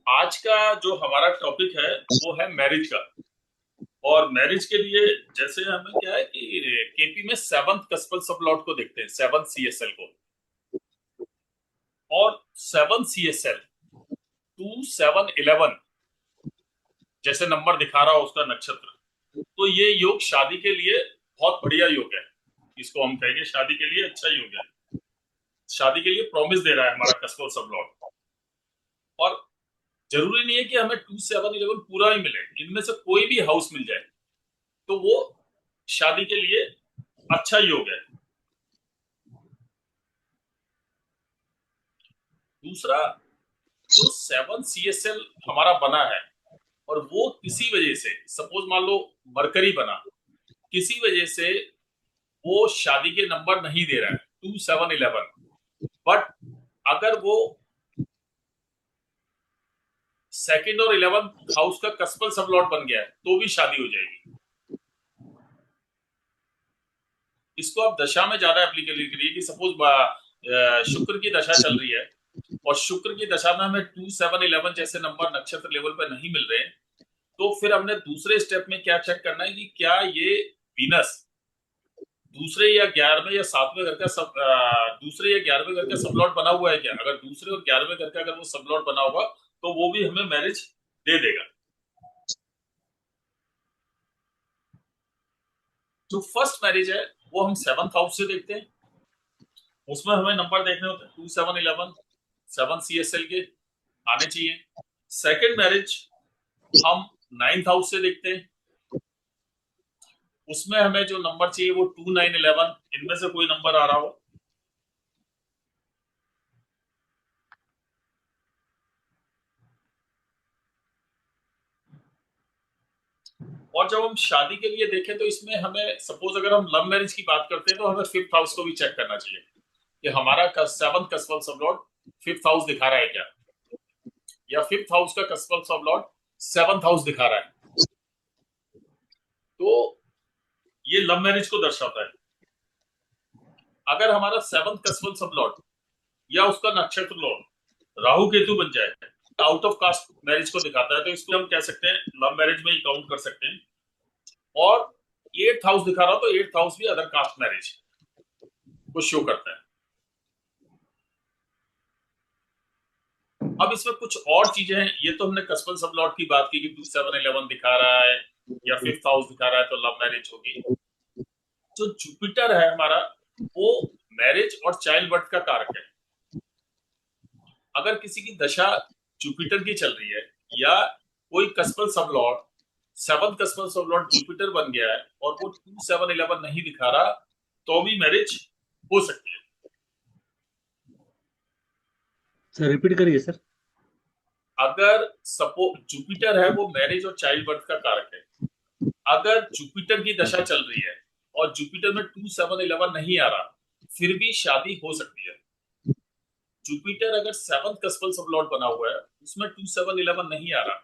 आज का जो हमारा टॉपिक है वो है मैरिज का। और मैरिज के लिए जैसे हमें क्या है कि केपी में सेवंथ कस्पल सब लॉट को देखते हैं, सेवंथ सीएसएल को। और सेवन सीएसएल 2711 जैसे नंबर दिखा रहा हो उसका नक्षत्र, तो ये योग शादी के लिए बहुत बढ़िया योग है। इसको हम कहेंगे शादी के लिए अच्छा योग है। शादी के लिए प्रॉमिस दे रहा है हमारा कस्पल सब लॉट। और जरूरी नहीं है कि हमें 2711 पूरा ही मिले, इनमें से कोई भी हाउस मिल जाए तो वो शादी के लिए अच्छा योग है। दूसरा, जो सेवन सीएसएल हमारा बना है और वो किसी वजह से, सपोज मान लो मरकरी बना, किसी वजह से वो शादी के नंबर नहीं दे रहा है 2711, बट अगर वो सेकंड और 11th हाउस का कस्पल सब लॉट बन गया है तो भी शादी हो जाएगी। इसको आप दशा में ज्यादा एप्लीकेबल करिए कि सपोज शुक्र की दशा चल रही है और शुक्र की दशा में हमें 2711 जैसे नंबर नक्षत्र लेवल पर नहीं मिल रहे, तो फिर हमने दूसरे स्टेप में क्या चेक करना है कि क्या ये वीनस दूसरे या 11वें या 7वें घर का दूसरे या 11वें घर का सबलॉट बना हुआ है क्या। अगर दूसरे और 11वें घर का अगर वो सबलॉट बना होगा तो वो भी हमें मैरिज दे देगा। जो फर्स्ट मैरिज है वो हम 7th हाउस से देखते हैं, उसमें हमें नंबर देखने होते हैं 2711, 7 CSL के आने चाहिए। सेकंड मैरिज हम 9th हाउस से देखते हैं, उसमें हमें जो नंबर चाहिए वो 2911, इनमें से कोई नंबर आ रहा हो। और जब हम शादी के लिए देखें तो इसमें हमें सपोज अगर हम लव मैरिज की बात करते हैं तो हमें 5th हाउस को भी चेक करना चाहिए कि हमारा 7th कस्पल सब लॉर्ड 5th हाउस दिखा रहा है क्या, या 5th हाउस का कस्पल सब लॉर्ड 7th हाउस दिखा रहा है। तो ये लव मैरिज को दर्शाता है। अगर हमारा 7th कस्पल सब लॉर्ड या उसका नक्षत्र लॉर्ड राहु केतु बन जाए, आउट ऑफ कास्ट मैरिज को दिखाता है, तो इसको हम कह सकते हैं लव मैरिज में ही काउंट कर सकते हैं। और 8th हाउस दिखा रहा हो तो 8th हाउस भी अदर कास्ट मैरिज को शो करता है। अब इसमें कुछ और चीजें हैं, ये तो हमने कस्पल सब लॉट की बात की कि 2711 दिखा रहा है या 5th हाउस दिखा रहा है तो लव मैरिज होगी। जो जुपिटर है हमारा वो मैरिज और चाइल्ड बर्थ का कारक है। अगर किसी की दशा जुपिटर की चल रही है या कोई कस्पल सब लॉर्ड 7th कस्पल सब लॉर्ड जुपिटर बन गया है और वो 2711 नहीं दिखा रहा, तो भी मैरिज हो सकती है। सर रिपीट करिए सर। अगर सपो जुपिटर है वो मैरिज और चाइल्ड बर्थ का कारक है, अगर जुपिटर की दशा चल रही है और जुपिटर में 2711 नहीं आ रहा फिर भी शादी हो सकती है। जुपिटर अगर 7th कस्पल सब लॉर्ड बना हुआ है उसमें 2711 नहीं आ रहा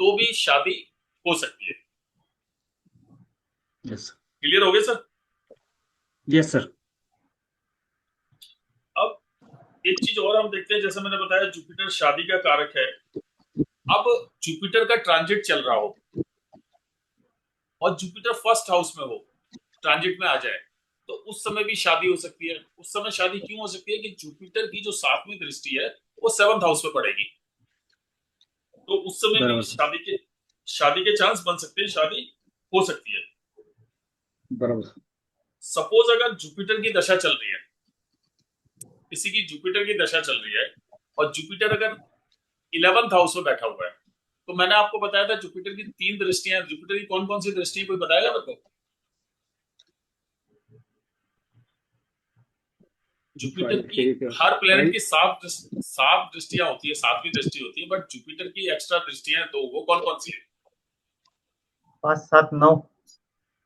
तो भी शादी हो सकती है। यस। क्लियर हो गया सर। Yes sir. अब एक चीज और हम देखते हैं, जैसे मैंने बताया जुपिटर शादी का कारक है। अब जुपिटर का ट्रांजिट चल रहा हो और जुपिटर फर्स्ट हाउस में हो, ट्रांजिट में आ जाए, तो उस समय भी शादी हो सकती है। उस समय शादी क्यों हो सकती है कि जुपिटर की जो 7वीं दृष्टि है वो 7th हाउस में पड़ेगी, तो उस समय भी बराबर सर। शादी के चांस बन सकते हैं, शादी हो सकती है। बराबर। सपोज अगर जुपिटर की दशा चल रही है, किसी की जुपिटर की दशा चल रही है और जुपिटर अगर 11th हाउस में बैठा हुआ है, तो मैंने आपको बताया था जुपिटर की 3 दृष्टियां, जुपिटर की कौन कौन सी दृष्टियां कोई बताएगा मेरे को। जुपिटर की ठीक है। हर प्लेनेट फाइव। की 7 दृष्टियां होती है, 7वीं दृष्टि होती है, बट जुपिटर की एक्स्ट्रा दृष्टियां हैं, तो वो कौन कौन सी है। 5 7 9।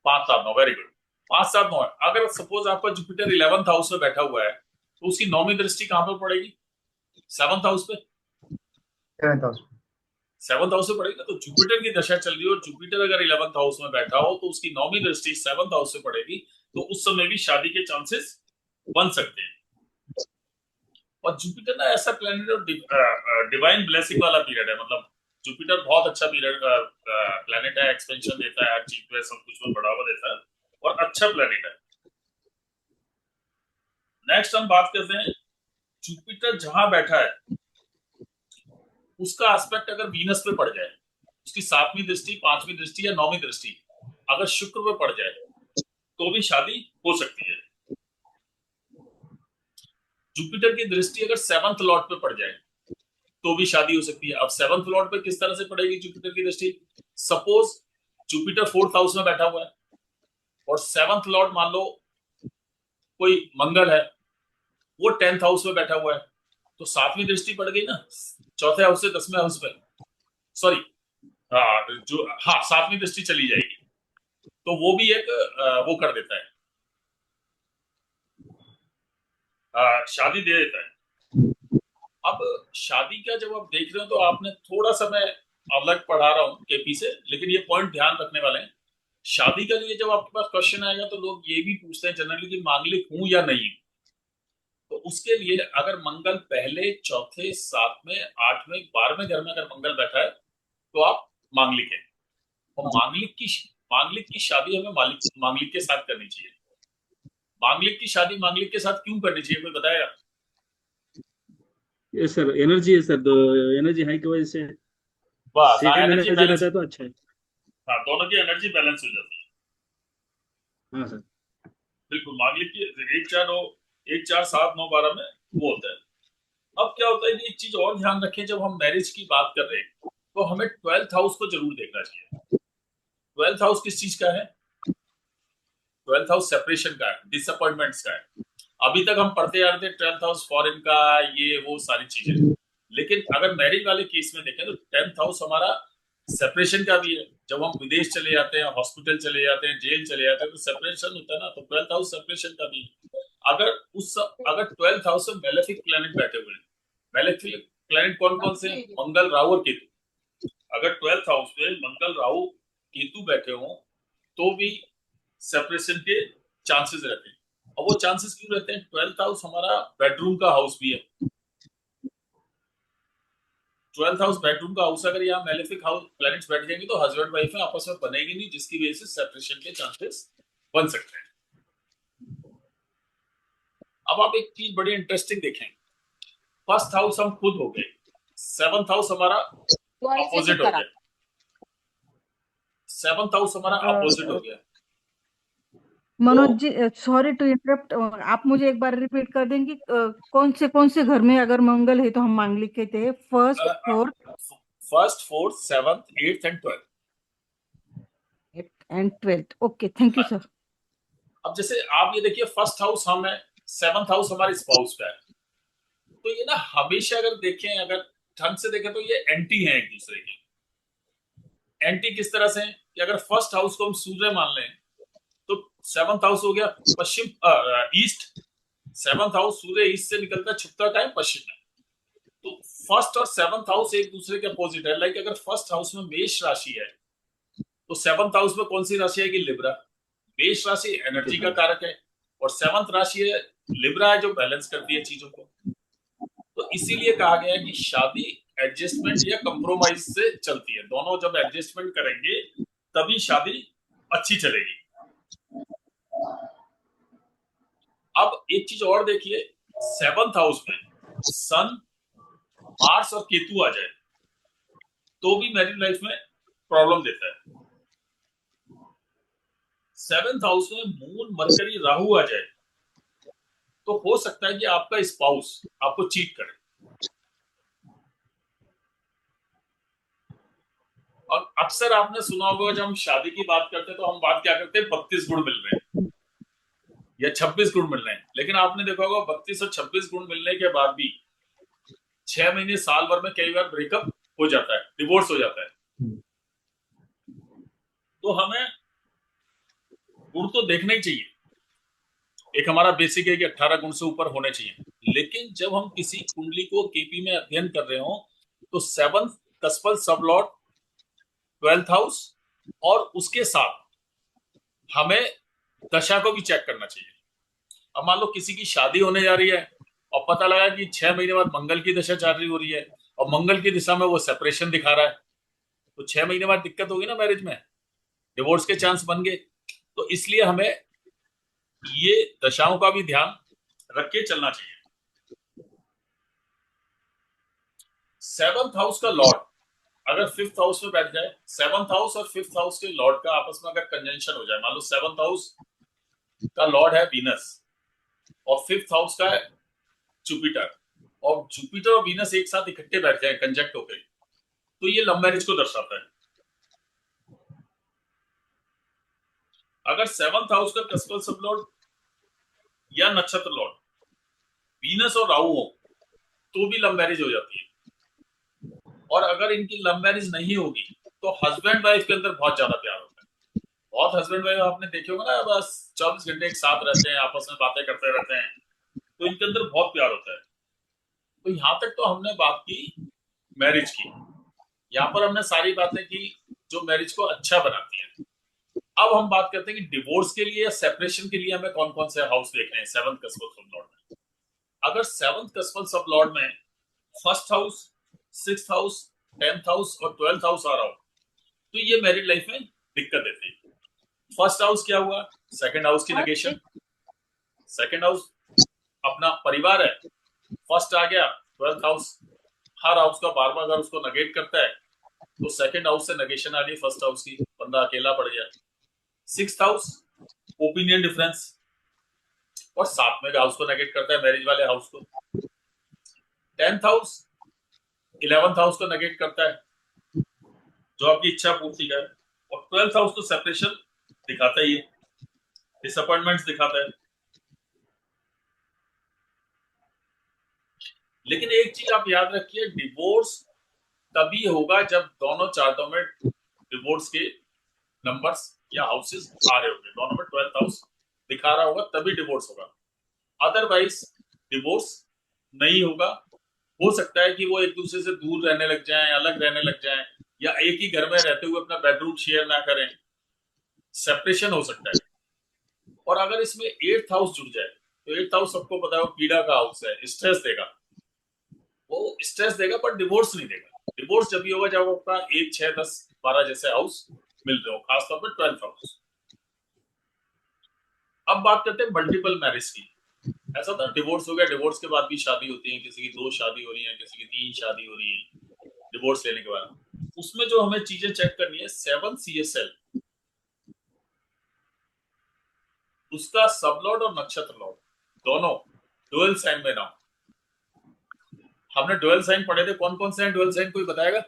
5 7 9, वेरी गुड। 5 7 9 अगर सपोज आपका जुपिटर 11th हाउस में बैठा हुआ है तो उसकी 9वीं दृष्टि कहां पर पड़ेगी, 7th हाउस पे। 7th house. 7th हाउस में पड़ेगी ना, तो जुपिटर की दशा चल रही है और जुपिटर अगर 11th हाउस में बैठा हो तो उसकी 9वीं दृष्टि 7th हाउस से पड़ेगी, तो उस समय भी शादी के चांसेस बन सकते हैं। और जुपिटर ना ऐसा प्लेनेट डिवाइन ब्लेसिंग वाला पीरियड है, मतलब जुपिटर बहुत अच्छा पीरियड प्लेनेट है, एक्सपेंशन देता है, हर चीज पे सब कुछ में बढ़ावा देता है और अच्छा प्लेनेट है। नेक्स्ट हम बात करते हैं, जुपिटर जहां बैठा है उसका एस्पेक्ट अगर वीनस पे पड़ जाए, उसकी 7वीं दृष्टि, 5वीं दृष्टि या 9वीं दृष्टि अगर शुक्र पे पड़ जाए तो भी शादी हो सकती है। जुपिटर की दृष्टि अगर 7th लॉर्ड पे पड़ जाए तो भी शादी हो सकती है। अब 7th लॉर्ड पे किस तरह से पड़ेगी जुपिटर की दृष्टि? सपोज जुपिटर 4th हाउस में बैठा हुआ है और 7th लॉर्ड मान लो कोई मंगल है, वो 10th हाउस में बैठा हुआ है, तो 7वीं दृष्टि पड़ गई ना चौथे हाउस से 10वें हाउस पे, सॉरी जो 7वीं दृष्टि चली जाएगी, तो वो भी एक वो कर देता है, शादी दे देता है। अब शादी का जब आप देख रहे हो तो आपने थोड़ा सा, मैं अलग पढ़ा रहा हूँ केपी से, लेकिन ये पॉइंट ध्यान रखने वाले हैं। शादी के लिए जब आपके पास क्वेश्चन आएगा तो लोग ये भी पूछते हैं जनरली कि मांगलिक हूं या नहीं। तो उसके लिए अगर मंगल पहले, चौथे, 7वें, 8वें, 12वें घर में अगर मंगल बैठा है तो आप मांगलिक है। और मांगलिक की शादी हमें मांगलिक के साथ करनी चाहिए। मांगलिक की शादी मांगलिक के साथ क्यों करनी चाहिए, कोई बताएगा? ये सर एनर्जी है सर, एनर्जी हाई की वजह से बस, हाँ, सेकंड एनर्जी एनर्जी बैलेंस, रहता है तो अच्छा है। हाँ, दोनों की एनर्जी बैलेंस हो जाती है। हाँ सर। बिल्कुल, मांगलिक की 1 4 7 9 12 में वो होता है। अब क्या होता है कि एक चीज और ध्यान रखें, जब हम मैरिज की बात कर रहे हैं तो हमें 12th हाउस को जरूर देखना चाहिए। 12th हाउस किस चीज का है? 12th हाउस सेपरेशन का है, डिसअपॉइंटमेंट्स का है। अभी तक हम पढ़ते आ रहे थे 12th हाउस फॉरेन का, ये वो सारी चीजें, लेकिन अगर मैरिज वाले केस में देखें तो 10th हाउस हमारा सेपरेशन का भी है। जब हम विदेश चले जाते हैं, हॉस्पिटल चले जाते हैं, जेल चले जाते हैं, तो सेपरेशन होता है ना, तो 12th हाउस सेपरेशन का भी है। अगर 12th हाउस में मेलेफिक प्लैनेट बैठे हुए हैं, मेलेफिक प्लैनेट कौन कौन से हैं? मंगल, राहु और केतु। अगर 12th हाउस में मंगल, राहु, केतु बैठे हों तो भी सेपरेशन के चांसेस रहते हैं। और वो चांसेस क्यों रहते हैं? 12th हाउस हमारा बेडरूम का हाउस भी है। 12th हाउस बेडरूम का हाउस, अगर यहाँ मेलेफिक हाउस प्लैनेट्स बैठ जाएंगे तो हस्बैंड वाइफ में आपस में बनेगी नहीं, जिसकी वजह से सेपरेशन के चांसेस बन सकते हैं। अब आप एक चीज बड़ी इंटरेस्टिंग देखें, फर्स्ट हाउस हम खुद हो गए, 7th हाउस हमारा अपोजिट हो गया, 7th हाउस हमारा अपोजिट हो गया। Manoj ji, sorry to interrupt, आप मुझे एक बार रिपीट कर देंगे कौन से घर में अगर मंगल है तो हम मांगलिक कहते हैं? First, first, 4th, 7th, 8th and 12th। And 12th। Okay, thank you sir. अब जैसे आप ये देखिए, फर्स्ट हाउस हम है, 7th हाउस हमारे स्पाउस का है, तो ये ना हमेशा अगर देखें, अगर ढंग से देखें तो ये एंटी है एक दूसरे के। एंटी किस तरह से है कि अगर फर्स्ट हाउस को हम सूर्य मान लें तो 7th हाउस हो गया पश्चिम, ईस्ट। 7th हाउस सूर्य ईस्ट से निकलता है, छुपता का है पश्चिम में। तो फर्स्ट और 7th हाउस एक दूसरे के अपोजिट है। लाइक अगर फर्स्ट हाउस में मेष राशि है तो 7th हाउस में कौन सी राशि है कि लिब्रा। मेष राशि एनर्जी का कारक है और 7th राशि है लिब्रा है, जो बैलेंस करती है चीजों को। तो इसीलिए कहा गया है कि शादी एडजस्टमेंट या कंप्रोमाइज से चलती है। दोनों जब एडजस्टमेंट करेंगे तभी शादी अच्छी चलेगी। अब एक चीज और देखिए, 7th हाउस में सन, मार्स और केतु आ जाए तो भी मैरिज लाइफ में प्रॉब्लम देता है। 7th हाउस में मून, मरकरी, राहु आ जाए तो हो सकता है कि आपका स्पाउस आपको चीट करे। और अक्सर आपने सुना होगा, जब हम शादी की बात करते हैं तो हम बात क्या करते हैं, 32 गुण मिल रहे हैं या 26 गुण मिल रहे हैं। लेकिन आपने देखा होगा 32 और 26 गुण मिलने के बाद भी 6 महीने, साल भर में कई बार ब्रेकअप हो जाता है, डिवोर्स हो जाता है। तो हमें गुण तो देखना ही चाहिए। एक हमारा बेसिक है कि 18 गुण से ऊपर होने चाहिए, लेकिन जब हम किसी कुंडली को केपी में अध्ययन कर रहे हो तो 7th कस्पल सब लॉर्ड, 12th हाउस और उसके साथ हमें दशा को भी चेक करना चाहिए। अब मान लो किसी की शादी होने जा रही है और पता लगा कि 6 महीने बाद मंगल की दशा चल रही हो रही है और मंगल की दिशा में वो सेपरेशन दिखा रहा है, तो 6 महीने बाद दिक्कत होगी ना मैरिज में, डिवोर्स के चांस बन गए। तो इसलिए हमें ये दशाओं का भी ध्यान रख के चलना चाहिए। 7th हाउस का लॉर्ड अगर 5th हाउस में बैठ जाए, 7th हाउस और 5th हाउस के लॉर्ड का आपस में अगर कंजंक्शन हो जाए, मान लो 7th हाउस का लॉर्ड है वीनस और 5th हाउस का है जुपिटर, और जुपिटर और वीनस एक साथ इकट्ठे बैठ जाए कंजक्ट होकर, तो ये लव मैरिज को दर्शाता है। अगर 7th हाउस का कस्पल सब लॉर्ड या नक्षत्र लॉर्ड वीनस और राहु हो तो भी लव मैरिज हो जाती है। और अगर इनकी लव मैरिज नहीं होगी तो हस्बैंड वाइफ के अंदर बहुत ज्यादा प्यार होता है। बहुत हस्बैंड वाइफ आपने देखे होगा ना, बस 24 घंटे एक साथ रहते हैं, आपस में बातें करते रहते हैं, तो इनके अंदर बहुत प्यार होता है। तो यहां तक तो हमने बात की मैरिज की, यहाँ पर हमने सारी बातें की जो मैरिज को अच्छा बनाती है। अब हम बात करते हैं कि डिवोर्स के लिए या सेपरेशन के लिए हमें कौन कौन से हाउस देखने हैं 7th कस्पल सब लॉर्ड में। अगर 7th कस्पल सब लॉर्ड में 1st house, 6th house, 10th house और 12th हाउस आ रहा हो तो ये मैरिड लाइफ में दिक्कत देते हैं। 1st हाउस क्या हुआ? 2nd हाउस की नेगेशन। 2nd हाउस अपना परिवार है, 1st आ गया 12th हाउस, हर हाउस का बार बार अगर उसको नेगेट करता है तो 2nd हाउस से नेगेशन आ रही है 1st हाउस की, बंदा अकेला पड़ गया। 6th हाउस ओपिनियन डिफरेंस, और 7वें हाउस को नेगेट करता है मैरिज वाले हाउस को। 10th हाउस 11th हाउस को नेगेट करता है जो आपकी इच्छा पूर्ति का है, और 12th हाउस तो सेपरेशन दिखाता ही है, डिसअपॉइंटमेंट्स दिखाता है। लेकिन एक चीज आप याद रखिए, डिवोर्स तभी होगा जब दोनों चार्टों में डिवोर्स के नंबर्स या हाउसेस आ रहे होंगे, दोनों में 12th हाउस दिखा रहा होगा तभी डिवोर्स होगा, अदरवाइज डिवोर्स नहीं होगा। हो सकता है कि वो एक दूसरे से दूर रहने लग जाएं, अलग रहने लग जाएं, या एक ही घर में रहते हुए अपना बेडरूम शेयर ना करें, सेपरेशन हो सकता है। और अगर इसमें 8th हाउस जुड़ जाए तो 8th हाउस सबको पता है वो पीड़ा का हाउस है, स्ट्रेस देगा, वो स्ट्रेस देगा पर डिवोर्स नहीं देगा। डिवोर्स जब भी होगा जब आपका 1, 6, 10, 12 जैसे हाउस मिल रहे हो, खासतौर पर 12th हाउस। अब बात करते हैं मल्टीपल मैरिज की। ऐसा था डिवोर्स हो गया, डिवोर्स के बाद भी शादी होती है, किसी की 2 शादी हो रही है, किसी की 3 शादी हो रही है डिवोर्स लेने के बाद। उसमें जो हमें चीजें चेक करनी है 7 CSL, उसका सब लॉर्ड और नक्षत्र लॉर्ड दोनों डुअल साइन में ना हो। हमने डुअल साइन पढ़े थे, कौन कौन से हैं डुअल साइन, कोई बताएगा?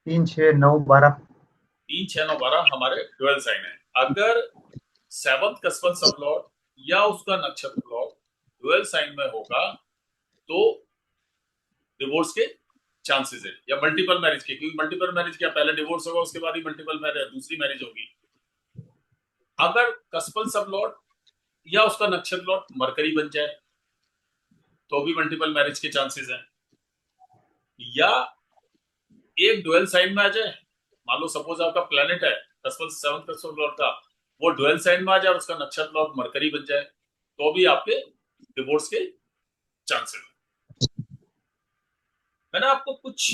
3, 6, 9, 12। 3, 6, 9, 12 हमारे डुअल साइन है। अगर 7th कस्पल सब लॉर्ड या उसका नक्षत्र लॉर्ड डुअल साइन में होगा तो डिवोर्स के चांसेस है, या मल्टीपल मैरिज के, क्योंकि मल्टीपल मैरिज क्या पहले डिवोर्स होगा उसके बाद ही मल्टीपल मैरिज दूसरी मैरिज होगी। अगर कस्पल सब लॉर्ड या उसका नक्षत्र लॉर्ड मरकरी बन जाए तो भी मल्टीपल मैरिज के चांसेस हैं, या एक डुअल साइन में आ जाए, मान लो सपोज आपका प्लेनेट है कस्पल 7th कस्पल लॉर्ड का, वो डुअल साइन में आ जाए और उसका नक्षत्र लॉर्ड मरकरी बन जाए तो भी आपके डिवोर्स के चांसेस हैं। मैंने आपको कुछ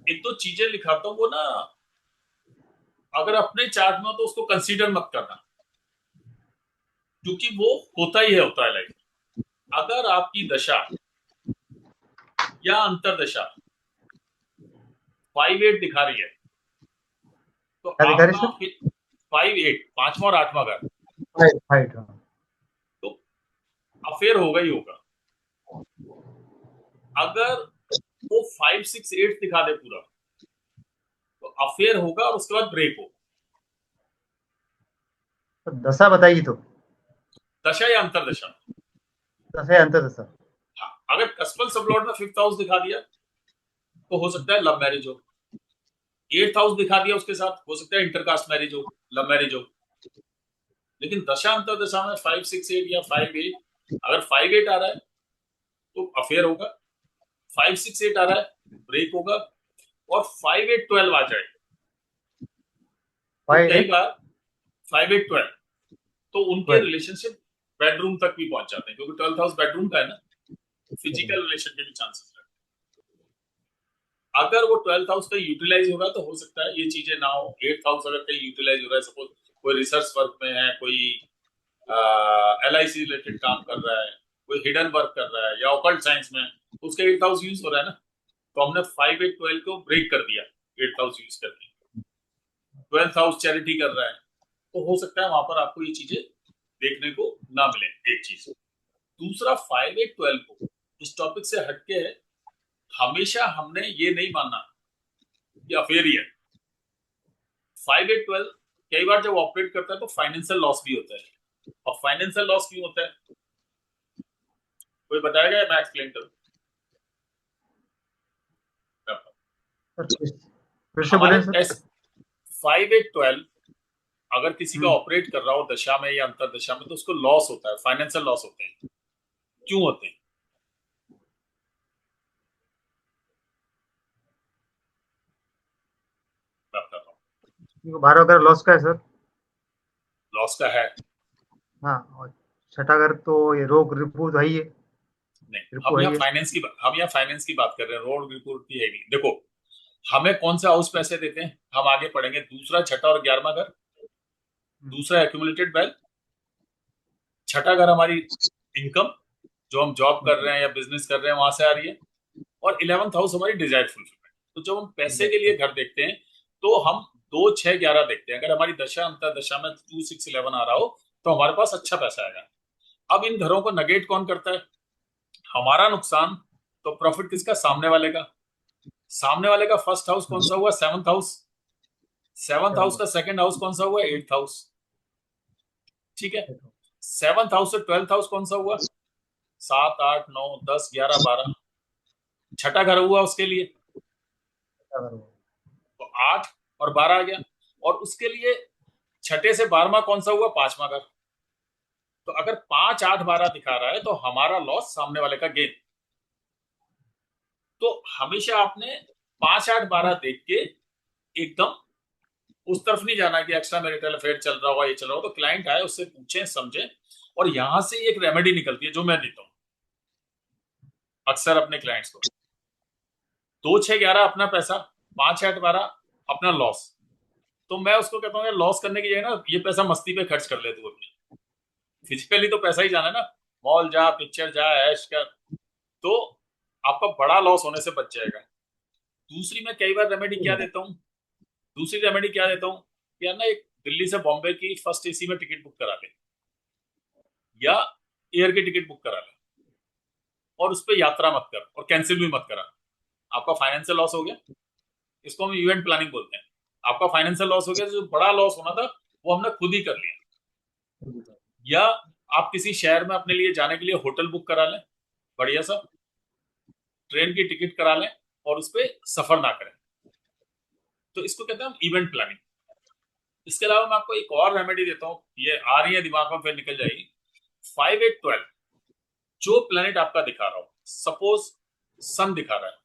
1-2 चीजें लिखाता हूँ, वो ना अगर अपने चार्ट में हो तो उसको कंसीडर मत करना, क्योंकि वो होता ही होता है लाइफ। अगर आपकी दशा या अंतरदशा 5-8 दिखा रही है तो क्या दिखा रही आपका 5-8 5वां और 8वां घर, 5 तो अफेयर होगा ही होगा। अगर वो 5-6-8 दिखा दे पूरा तो अफेयर होगा और उसके बाद ब्रेक हो। तो दशा बताइए तो, दशा या अंतरदशा, दशा या अंतर्दशा। हाँ, अगर कस्पल सब लॉर्ड में 5th हाउस दिखा दिया तो हो सकता है लव मैरिज हो, 8th हाउस दिखा दिया उसके साथ हो सकता है इंटरकास्ट मैरिज हो, लव मैरिज हो। लेकिन दशा अंतरदशा में 5-6-8 या 5-8, अगर 5-8 आ रहा है तो अफेयर होगा, 5-6-8 आ रहा है ब्रेक होगा, और 5-8-12 आ जाए तो कई बार 5-8-12 तो उनके रिलेशनशिप बेडरूम तक भी पहुंच जाते हैं, क्योंकि 12th हाउस बेडरूम का है ना, फिजिकल रिलेशन के भी चांसेस रहते हैं। अगर वो 12th हाउस का यूटिलाइज होगा तो हो सकता है ये चीजें ना हो। 8th हाउस अगर कहीं यूटिलाइज हो रहा है, सपोज कोई रिसर्च वर्क में है, कोई LIC रिलेटेड काम कर रहा है, कोई हिडन वर्क कर रहा है या ऑकल्ट साइंस में, उसका 8th हाउस यूज हो रहा है ना, तो हमने 5, 8, 12 को ब्रेक कर दिया 8th हाउस यूज करके। 12th हाउस चैरिटी कर रहा है, तो हो सकता है वहां पर आपको ये चीजें देखने को ना मिले। एक चीज। दूसरा, 5, 8, 12 को इस टॉपिक से हटके है, हमेशा हमने ये नहीं मानना कि अफेयर ही है। 5, 8, 12 कई बार जब ऑपरेट करता है तो फाइनेंशियल लॉस भी होता है। और फाइनेंशियल लॉस क्यों होता है, कोई बताएगा या मैं एक्सप्लेन करूं? फिर से बोलें सर। 5, 8, 12 अगर किसी का ऑपरेट कर रहा हो दशा में या अंतर दशा में, तो उसको लॉस होता है, फाइनेंशियल लॉस होते हैं। क्यों होते हैं? मैं बताता हूं। 12 घर लॉस का है सर। लॉस का है? हाँ, और छठा घर तो ये रोग रिपू तो है ही है। नहीं, रिपू हम है यहाँ ही है। फाइनेंस की बात कर रहे हैं, रोड रिपोर्ट की है नहीं। देखो, हमें कौन सा हाउस पैसे देते हैं, हम आगे पढ़ेंगे। दूसरा, छठा और 11वां घर। दूसरा, एक्यूमुलेटेड वेल्थ। छठा घर हमारी इनकम, जो हम जॉब कर रहे हैं या बिजनेस कर रहे हैं वहां से आ रही है। और 11th हाउस हमारी डिजायर फुलफिलमेंट। तो जब हम पैसे के लिए घर देखते हैं तो हम 2, 6, 11 देखते हैं। अगर हमारी दशा अंतर दशा में 2, 6, 11 आ रहा हो तो हमारे पास अच्छा पैसा आएगा। अब इन घरों को नगेट कौन करता है? हमारा नुकसान तो प्रॉफिट किसका? सामने वाले का। सामने वाले का फर्स्ट हाउस कौन सा हुआ? 7th house. 7th हाउस का सेकंड हाउस कौन सा हुआ? 8th house. ठीक है। 7th हाउस से 12th हाउस कौन सा हुआ? 7, 8, 9, 10, 11, 12। छठा घर हुआ उसके लिए, तो 8 और 12 आ गया। और उसके लिए छठे से 12वां कौन सा हुआ? 5वां घर। तो अगर 5, 8, 12 दिखा रहा है तो हमारा लॉस, सामने वाले का गेन। तो हमेशा आपने 5, 8, 12 देख के एकदम उस तरफ नहीं जाना कि एक्स्ट्रा मैरिटल अफेयर चल रहा होगा, ये चल रहा हो। तो क्लाइंट आए, उससे पूछें, समझें, और यहां से एक रेमेडी निकलती है जो मैं देता हूं अक्सर अपने क्लाइंट्स को। 2, 6, 11 अपना पैसा, 5, 8, 12 अपना लॉस। तो मैं उसको कहता हूँ, यार लॉस करने की जगह ना ये पैसा मस्ती पे खर्च कर ले तू अपनी। फिजिकली तो पैसा ही जाना है ना, मॉल जा, पिक्चर जा, ऐश कर, तो आपका बड़ा लॉस होने से बच जाएगा। दूसरी, मैं कई बार रेमेडी क्या देता हूँ, दूसरी रेमेडी क्या देता हूँ, यार ना एक दिल्ली से बॉम्बे की फर्स्ट AC में टिकट बुक करा ले, या एयर की टिकट बुक करा ले, और उस पर यात्रा मत कर और कैंसिल भी मत करा। आपका फाइनेंशियल लॉस हो गया, इसको हम इवेंट प्लानिंग बोलते हैं। आपका फाइनेंशियल लॉस हो गया, जो बड़ा लॉस होना था वो हमने खुद ही कर लिया। या आप किसी शहर में अपने लिए जाने के लिए होटल बुक करा लें, बढ़िया सा ट्रेन की टिकट करा लें, और उस पर सफर ना करें। तो इसको कहते हैं हम इवेंट प्लानिंग। इसके अलावा मैं आपको एक और रेमेडी देता हूँ, ये आ रही है दिमाग में, फिर निकल जाएगी। 5, 8, 12 जो प्लेनेट आपका दिखा रहा हो, सपोज सन दिखा रहा है,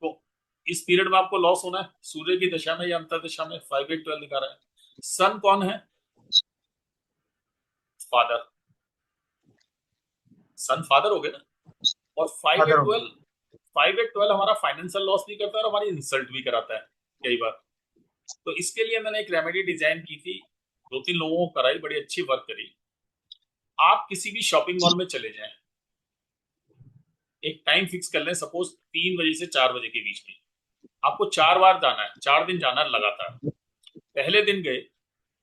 तो इस पीरियड में आपको लॉस होना है सूर्य की दशा में या अंतर दशा में। 5, 8, 12 दिखा रहा है। सन कौन है? फादर। सन फादर हो गए ना। और 5, 8, 12 5, 8, 12 हमारा फाइनेंशियल लॉस भी करता है और हमारी इंसल्ट भी कराता है कई बार। तो इसके लिए मैंने एक रेमेडी डिजाइन की थी, 2-3 लोगों को कराई, बड़ी अच्छी वर्क करी। आप किसी भी शॉपिंग मॉल में चले जाएं, एक टाइम फिक्स कर लें, सपोज 3 बजे से 4 बजे के बीच में। आपको 4 बार जाना है, 4 दिन जाना है लगातार। पहले दिन गए,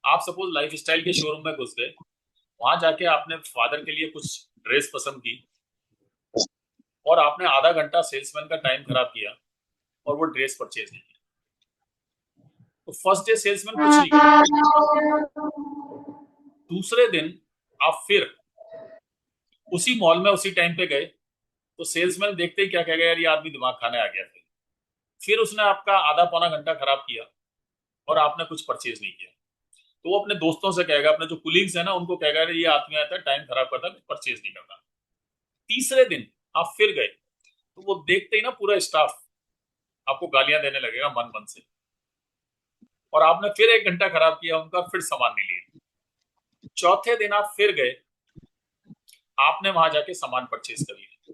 आप सपोज लाइफ स्टाइल के शोरूम में घुस गए, वहां जाके आपने फादर के लिए कुछ ड्रेस पसंद की, और आपने आधा घंटा सेल्समैन का टाइम खराब किया और वो ड्रेस परचेज नहीं किया। तो फर्स्ट डे सेल्समैन कुछ नहीं किया। दूसरे दिन आप फिर उसी मॉल में उसी टाइम पे गए, तो सेल्समैन देखते ही क्या कहेगा, यार ये आदमी दिमाग खाने आ गया था। फिर उसने आपका आधा पौना घंटा खराब किया और आपने कुछ परचेज नहीं किया। तो वो अपने दोस्तों से कहेगा, अपने जो कुलीग्स है ना उनको कहेगा, ये आदमी आता है टाइम खराब करता है, परचेज नहीं करता। तीसरे दिन आप फिर गए, तो वो देखते ही ना पूरा स्टाफ आपको गालियां देने लगेगा मन मन से, और आपने फिर 1 घंटा खराब किया उनका, फिर सामान नहीं लिया। चौथे दिन आप फिर गए, आपने वहां जाके सामान परचेज कर लिया।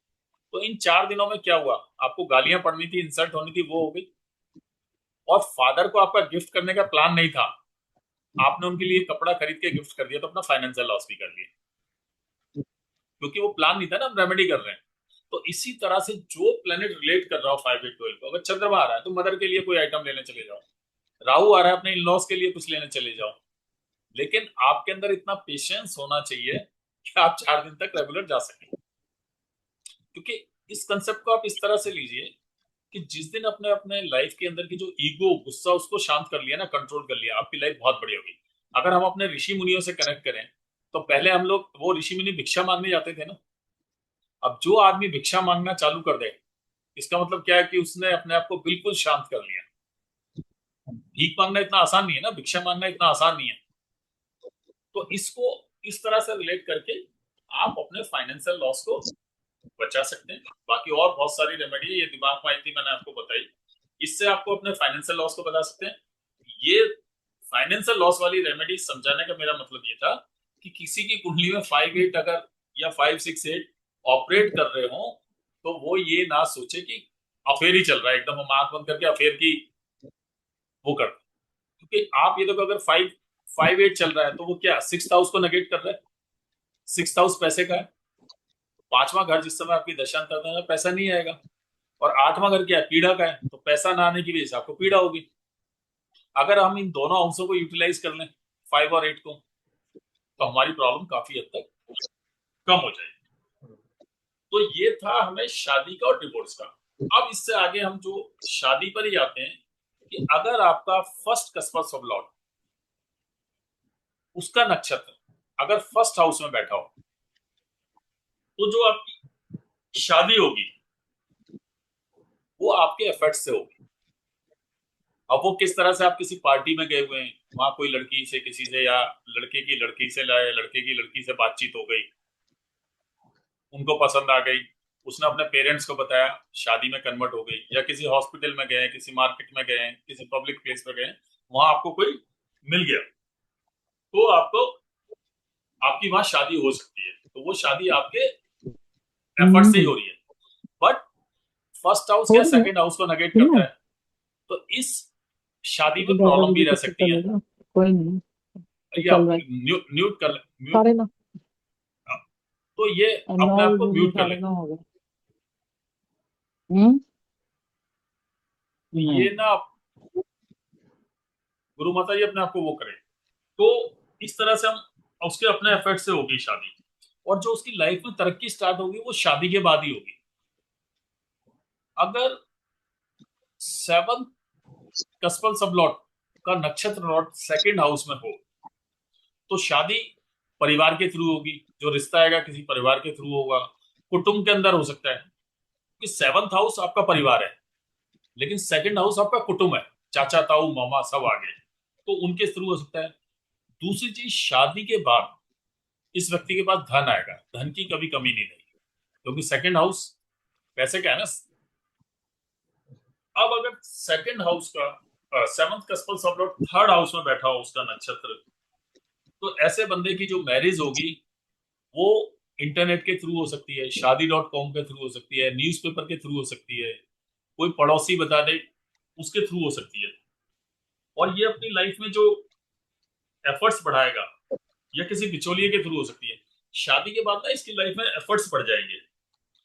तो इन 4 दिनों में क्या हुआ, आपको गालियां पड़नी थी, इंसल्ट होनी थी, वो हो गई। और फादर को आपका गिफ्ट करने का प्लान नहीं था, आपने उनके लिए कपड़ा खरीद के गिफ्ट कर दिया, तो अपना फाइनेंशियल लॉस भी कर लिया, क्योंकि वो प्लान नहीं था ना, हम रेमेडी कर रहे हैं। तो इसी तरह से जो प्लेनेट रिलेट कर रहा हो 5 8 12 को, अगर चंद्रमा आ रहा है तो मदर के लिए कोई आइटम लेने चले जाओ, राहु आ रहा है अपने इन लॉस के लिए कुछ लेने चले जाओ। लेकिन आपके अंदर इतना पेशेंस होना चाहिए कि आप 4 दिन तक रेगुलर जा सकें। क्योंकि इस कंसेप्ट को आप इस तरह से लीजिए कि जिस दिन अपने अपने लाइफ के अंदर की जो ईगो, गुस्सा, उसको शांत कर लिया ना, कंट्रोल कर लिया, आपकी लाइफ बहुत बड़ी होगी। अगर हम अपने ऋषि मुनियों से कनेक्ट करें, तो पहले हम लोग, वो ऋषि मुनि भिक्षा मांगने जाते थे ना। अब जो आदमी भिक्षा मांगना चालू कर दे, इसका मतलब क्या है कि उसने अपने आप को बिल्कुल शांत कर लिया। भीख मांगना इतना आसान नहीं है ना, भिक्षा मांगना इतना आसान नहीं है। तो इसको इस तरह से रिलेट करके आप अपने फाइनेंशियल लॉस को बचा सकते हैं। बाकी और बहुत सारी रेमेडी, ये दिमाग में आई थी, मैंने आपको बताई, इससे आपको अपने फाइनेंशियल लॉस को बचा सकते हैं। ये फाइनेंशियल लॉस वाली रेमेडी समझाने का मेरा मतलब ये था कि किसी की कुंडली में 5 8 अगर या 5 6 8 ऑपरेट कर रहे हो, तो वो ये ना सोचे कि अफेयर ही चल रहा है, एकदम हम आंख बंद करके अफेयर की वो करते। क्योंकि आप ये देखो, अगर 5 8 चल रहा है, तो वो क्या 6th हाउस को नेगेट कर रहा है। 6th हाउस पैसे का है, 5वां घर जिस समय आपकी दशांतर में पैसा नहीं आएगा। और 8वां घर क्या है, पीड़ा का है, तो पैसा ना आने की वजह से आपको पीड़ा होगी। अगर हम इन दोनों अंशों को यूटिलाइज कर लें, 5 और 8 को, तो हमारी प्रॉब्लम काफी हद तक कम हो जाएगी। तो ये था हमें शादी का और डिवोर्स का। अब इससे आगे हम जो शादी पर ही आते हैं, कि अगर आपका फर्स्ट कस्मस ऑफ लॉर्ड, उसका नक्षत्र अगर फर्स्ट हाउस में बैठा हो, तो जो आपकी शादी होगी वो आपके एफर्ट्स से होगी। अब वो किस तरह से, आप किसी पार्टी में गए हुए हैं, वहां कोई लड़की से किसी से, या लड़के की लड़की से लाए, लड़के की लड़की से बातचीत हो गई, उनको पसंद आ गई, उसने अपने पेरेंट्स को बताया, शादी में कन्वर्ट हो गई। या किसी हॉस्पिटल में गए, किसी मार्केट में गए, किसी पब्लिक प्लेस में गए, वहां आपको कोई मिल गया, तो आपको, आपकी वहां शादी हो सकती है। तो वो शादी आपके एफर्ट से ही हो रही है। बट फर्स्ट हाउस क्या सेकंड हाउस को नेगेट करता है, तो इस शादी में प्रॉब्लम भी रह सकती है। कोई नहीं, या चल रहा है। म्यूट कर ले, म्यूट। साढ़े नौ तो ये अपने आप को म्यूट कर ले। 9 हो गए। हम्म ये ना गुरु माता जी अपने आप को वो करे, तो इस तरह से हम, उसके अपने एफर्ट से होगी शादी। और जो उसकी लाइफ में तरक्की स्टार्ट होगी, वो शादी के बाद ही होगी। अगर 7 कस्पल सब लॉट का नक्षत्र लॉट सेकंड हाउस में हो, तो शादी परिवार के थ्रू होगी, जो रिश्ता आएगा किसी परिवार के थ्रू होगा, कुटुंब के अंदर हो सकता है। क्योंकि 7th हाउस आपका परिवार है, लेकिन सेकंड हाउस आपका कुटुंब है, चाचा ताऊ मामा सब आ गए, तो उनके थ्रू हो सकता है। दूसरी चीज, शादी के बाद इस व्यक्ति के पास धन आएगा, धन की कभी कमी नहीं रहेगी, क्योंकि सेकंड हाउस पैसे का है ना। अब अगर सेकंड हाउस का 7th कस्पल सब लॉट थर्ड हाउस में बैठा हो उसका नक्षत्र, तो ऐसे बंदे की जो मैरिज होगी वो इंटरनेट के थ्रू हो सकती है, शादी.com के थ्रू हो सकती है, न्यूज़पेपर के थ्रू हो सकती है, कोई पड़ोसी बता दे उसके थ्रू हो सकती है। और ये अपनी लाइफ में जो एफर्ट्स बढ़ाएगा, या किसी बिचौलिए के थ्रू हो सकती है। शादी के बाद ना इसकी लाइफ में एफर्ट्स बढ़ जाएंगे,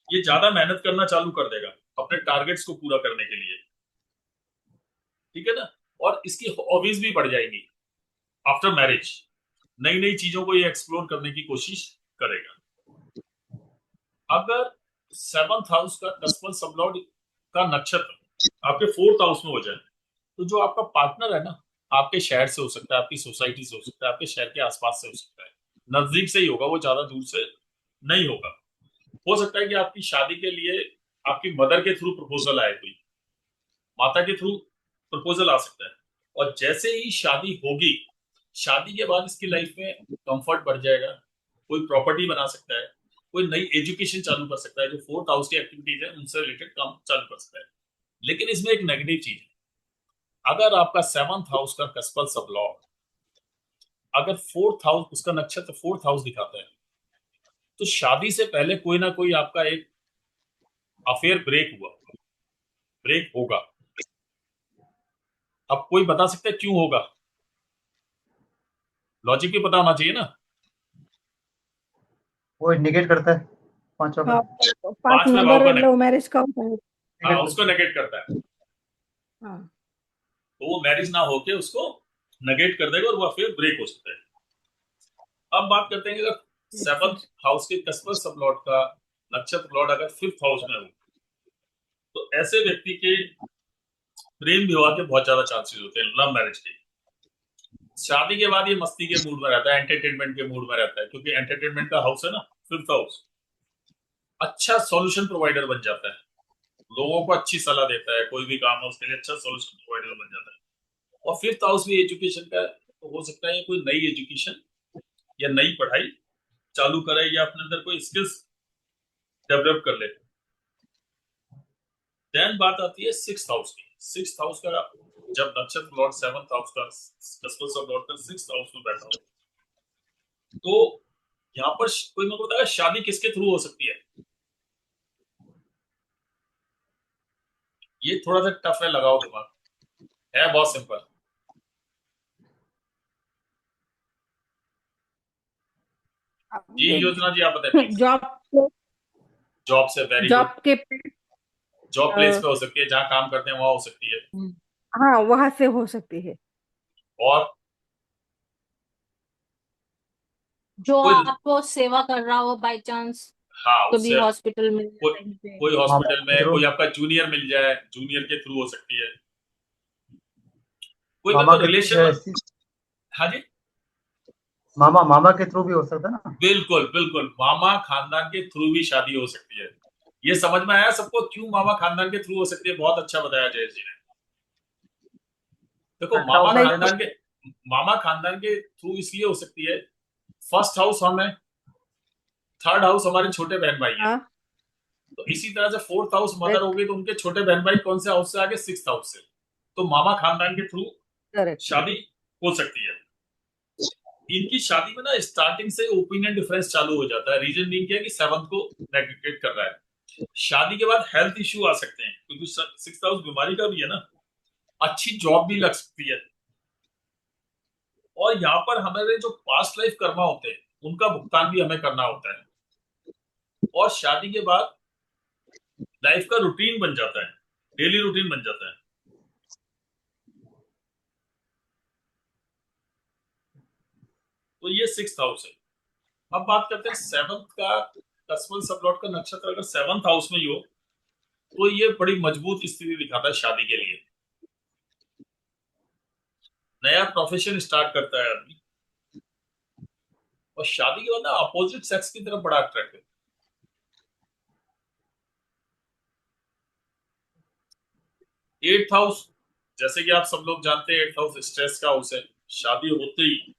ये ज्यादा मेहनत करना चालू कर देगा अपने टारगेट्स को पूरा करने के लिए, ठीक है ना। और इसकी हॉबीज भी बढ़ जाएंगी। आफ्टर मैरिज नई नई चीजों को ये एक्सप्लोर करने की कोशिश करेगा। अगर 7th हाउस का कस्पल सबलॉर्ड का नक्षत्र आपके 4th हाउस में हो जाए, तो जो आपका पार्टनर है ना, आपके शहर से हो सकता है, आपकी सोसाइटी से हो सकता है, आपके शहर के आसपास से हो सकता है, नजदीक से ही होगा, वो ज्यादा दूर से नहीं होगा। हो सकता है कि आपकी शादी के लिए आपकी मदर के थ्रू प्रपोजल आए, कोई माता के थ्रू प्रपोजल आ सकता है। और जैसे ही शादी होगी, शादी के बाद इसकी लाइफ में कंफर्ट बढ़ जाएगा, कोई प्रॉपर्टी बना सकता है, कोई नई एजुकेशन चालू कर सकता है, जो 4th हाउस की एक्टिविटीज है उनसे रिलेटेड काम चालू कर सकता है। लेकिन इसमें एक नेगेटिव चीज है, अगर आपका 7th हाउस का कस्पल सब लॉर्ड अगर 4th हाउस, उसका नक्षत्र 4th हाउस दिखाता है, तो शादी से पहले कोई ना कोई आपका एक अफेयर ब्रेक होगा। अब कोई बता सकता है क्यों होगा? लॉजिक भी पता होना चाहिए ना। वो निगेट करता है पांचवा हाँ, का। 5वें भाव नंबर का लव मैरिज का होता है। हाँ, निगेट उसको करता नेगेट करता है। हाँ, तो वो मैरिज ना होके उसको नेगेट कर देगा और वो अफेयर ब्रेक हो सकता है। अब बात करते हैं कि अगर सेवंथ हाउस के कस्पर सब लॉर्ड का नक्षत्र लॉर्ड अगर 5th हाउस में हो, तो ऐसे व्यक्ति के प्रेम विवाह के बहुत ज्यादा चांसेस होते हैं, लव मैरिज के। शादी के बाद ये मस्ती के मूड में रहता है, एंटरटेनमेंट के मूड में रहता है, क्योंकि एंटरटेनमेंट का हाउस है ना 5th हाउस। अच्छा सॉल्यूशन प्रोवाइडर बन जाता है, लोगों को अच्छी सलाह देता है, कोई भी काम है उसके लिए अच्छा सॉल्यूशन प्रोवाइडर बन जाता है। और 5th हाउस भी एजुकेशन का, तो हो सकता है कोई नई एजुकेशन या नई पढ़ाई चालू करे या अपने अंदर कोई स्किल्स डेवलप कर ले। देन बात आती है 6th हाउस की। 6th हाउस का जब नक्षत्र लॉर्ड 7th हाउस का कस्पर्स ऑफ लॉर्ड का 6th हाउस में बैठा हो, तो यहाँ पर कोई मेरे को बताएगा शादी किसके थ्रू हो सकती है? ये थोड़ा सा टफ है, लगाओ दिमाग, है बहुत सिंपल। जी योजना जी, आप बताए प्लीज। जॉब जॉब से, वेरी गुड। जॉब के जॉब प्लेस अ, पे हो सकती है, जहां काम करते हैं वहां हो सकती है। हाँ, वहां से हो सकती है। और जो कोई, आपको सेवा कर रहा हो बाय चांस, हाँ कभी उससे हॉस्पिटल में या कोई कहीं पे। कोई मामा हॉस्पिटल के में थ्रू कोई आपका जूनियर मिल जाए, जूनियर के थ्रू हो सकती है। कोई मामा मतलब के रिलेशन में। हाँ जी, मामा मामा के थ्रू भी हो सकता है ना। बिल्कुल बिल्कुल, मामा खानदान के थ्रू भी शादी हो सकती है। ये समझ में आया सबको क्यों मामा खानदान के थ्रू हो सकती है? बहुत अच्छा बताया जय जी ने। देखो छठा हाउस हमारा तो मामा खानदान के थ्रू इसलिए हो सकती है, फर्स्ट हाउस हमें, थर्ड हाउस हमारे छोटे बहन भाई है, हाँ, तो इसी तरह से 4th हाउस मदर हो करेक्ट गई, तो उनके छोटे बहन भाई कौन से हाउस से आगे? 6th हाउस से। तो मामा खानदान के थ्रू करेक्ट। शादी हो सकती है। इनकी शादी में ना स्टार्टिंग से ओपिनियन डिफरेंस चालू हो जाता है। रीजन बीइंग क्या है कि 7th को नेगलेक्ट कर रहा है। शादी के बाद हेल्थ इश्यू आ सकते हैं, क्योंकि 6th हाउस बीमारी का भी है ना। अच्छी जॉब भी लग सकती है। और यहाँ पर हमारे जो पास्ट लाइफ कर्मा होते हैं उनका भुगतान भी हमें करना होता है। और शादी के बाद लाइफ का रूटीन बन जाता है, डेली रूटीन बन जाता है। तो ये 6th हाउस है। अब बात करते हैं 7th का। कस्मल सबलॉट का नक्षत्र अगर 7th हाउस में ही हो, तो ये बड़ी मजबूत स्थिति दिखाता है शादी के लिए। नया प्रोफेशन स्टार्ट करता है आदमी, और शादी के बाद ना अपोजिट सेक्स की तरफ बड़ा अट्रैक्ट है। 8th हाउस, जैसे कि आप सब लोग जानते हैं, 8th हाउस स्ट्रेस का हाउस है। शादी होते ही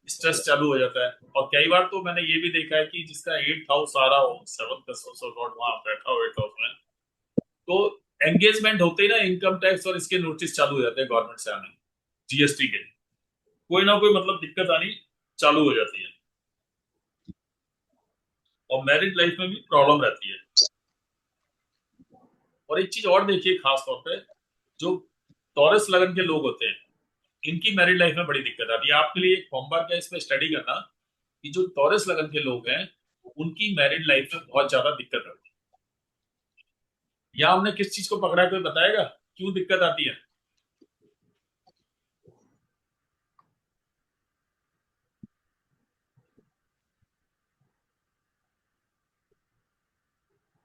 स्ट्रेस चालू हो जाता है। और कई बार तो मैंने ये भी देखा है कि जिसका 8th हाउस आ रहा हो, 7th का सोर्स ऑफ लॉर्ड वहां बैठा हो 8th हाउस में, तो एंगेजमेंट होते ही ना इनकम टैक्स और इसके नोटिस चालू हो जाते हैं गवर्नमेंट से आने, जीएसटी के। कोई ना कोई मतलब दिक्कत आनी चालू हो जाती है। और मैरिज लाइफ में भी प्रॉब्लम रहती है। और एक चीज और देखिए खास तौर पे, जो टॉरस लगन के लोग होते हैं, इनकी मैरिज लाइफ में बड़ी दिक्कत आती है। आपके लिए एक होमवर्क है इसमें स्टडी करना, कि जो टॉरस लगन के लोग हैं उनकी मैरिज लाइफ में बहुत ज्यादा दिक्कत आती है। या हमने किस चीज को पकड़ा है, कोई बताएगा क्यों दिक्कत आती है?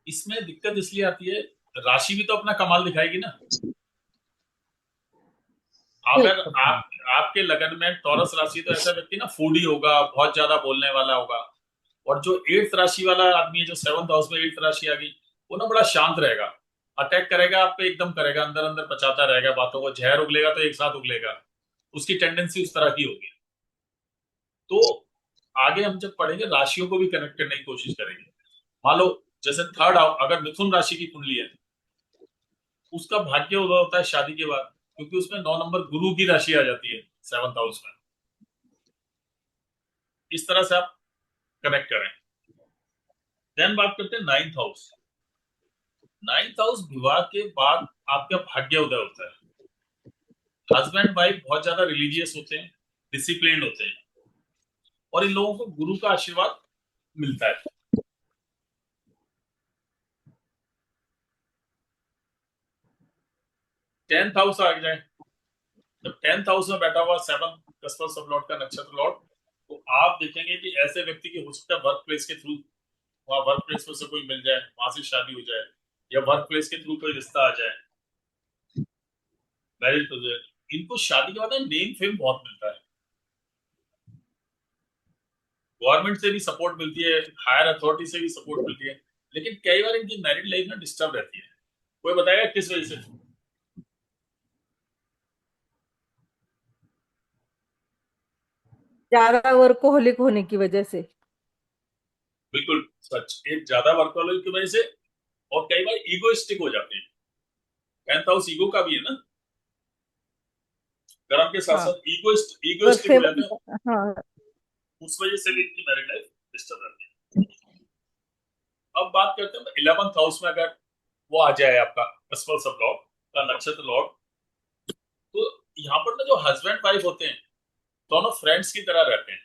इसमें दिक्कत इसलिए आती है, राशि भी तो अपना कमाल दिखाएगी ना। अगर आपके लगन में टॉरस राशि, तो ऐसा व्यक्ति ना फूडी होगा, बहुत ज्यादा बोलने वाला होगा। और जो 8th राशि वाला आदमी है, जो 7th हाउस में 8th राशि आ गई, वो ना बड़ा शांत रहेगा। अटैक करेगा आप पे एकदम करेगा, अंदर अंदर पचाता रहेगा बातों को, जहर उगलेगा तो एक साथ उगलेगा। उसकी टेंडेंसी उस तरह की होगी। तो आगे हम जब पढ़ेंगे राशियों को भी कनेक्ट करने की कोशिश करेंगे। मान लो जैसे थर्ड हाउस अगर मिथुन राशि की कुंडली है, उसका भाग्य उदय होता है शादी के बाद, क्योंकि उसमें 9 नंबर गुरु की राशि आ जाती है 7th हाउस में। इस तरह से आप कनेक्ट करें। देन बात करते हैं नाइन्थ हाउस। नाइन्थ हाउस विवाह के बाद आपका भाग्य उदय होता है। हस्बैंड वाइफ बहुत ज्यादा रिलीजियस होते हैं, डिसिप्लिन होते हैं, और इन लोगों को गुरु का आशीर्वाद मिलता है। टेंथ हाउस आ जाए, जब टेंथ हाउस में बैठा हुआ 7 कस्पर सब लॉर्ड का नक्षत्र लॉर्ड, तो आप देखेंगे कि ऐसे व्यक्ति की हो सकता है वर्क प्लेस के थ्रू, वहां वर्क प्लेस में से कोई मिल जाए, वहां से शादी हो जाए, या वर्क प्लेस के थ्रू कोई रिश्ता आ जाए, मैरिज हो जाए। इनको शादी के बाद नेम फेम बहुत मिलता है, गवर्नमेंट से भी सपोर्ट मिलती है, हायर अथॉरिटी से भी सपोर्ट मिलती है, लेकिन कई बार इनकी मैरिड लाइफ में डिस्टर्ब रहती है। कोई बताएगा किस वजह से? ज्यादा वर्कोहोलिक होने की वजह से। बिल्कुल सच, एक ज्यादा वर्कहोलिक की वजह से, और कई बार ईगोइस्टिक हो जाते हैं। टेंथ हाउस ईगो का भी है ना, कर्म के साथ हाँ, साथ ईगोइस्टिक हो जाते हैं, हाँ, उस वजह से भी इनकी मैरिड लाइफ डिस्टर्ब रहती है। अब बात करते हैं 11th हाउस में, अगर वो आ जाए आपका कस्पर सब लॉर्ड का नक्षत्र लॉर्ड, तो यहाँ पर ना जो हस्बैंड वाइफ होते हैं दोनों फ्रेंड्स की तरह रहते हैं।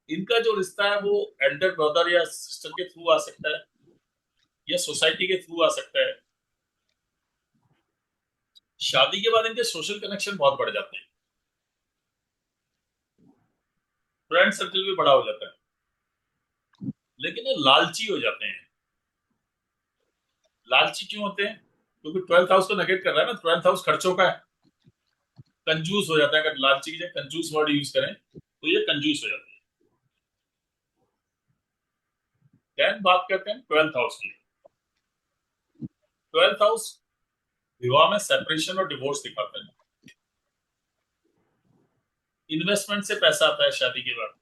इनका जो रिश्ता है वो एल्डर ब्रदर या सिस्टर के थ्रू आ सकता है, या सोसाइटी के थ्रू आ सकता है। शादी के बाद इनके सोशल कनेक्शन बहुत बढ़ जाते हैं, फ्रेंड सर्कल भी बड़ा हो जाता है, लेकिन ये लालची हो जाते हैं। लालची क्यों होते हैं? क्योंकि 12th हाउस को नेगेट कर रहा है ना, 12th हाउस खर्चों का है, कंजूस हो जाता है। अगर लालची की जगह कंजूस वर्ड यूज करें तो ये कंजूस हो जाते हैं। देन बात करते हैं 12th हाउस की। 12th हाउस विवाह में सेपरेशन और डिवोर्स दिखाता है। इन्वेस्टमेंट से पैसा आता है शादी के बाद,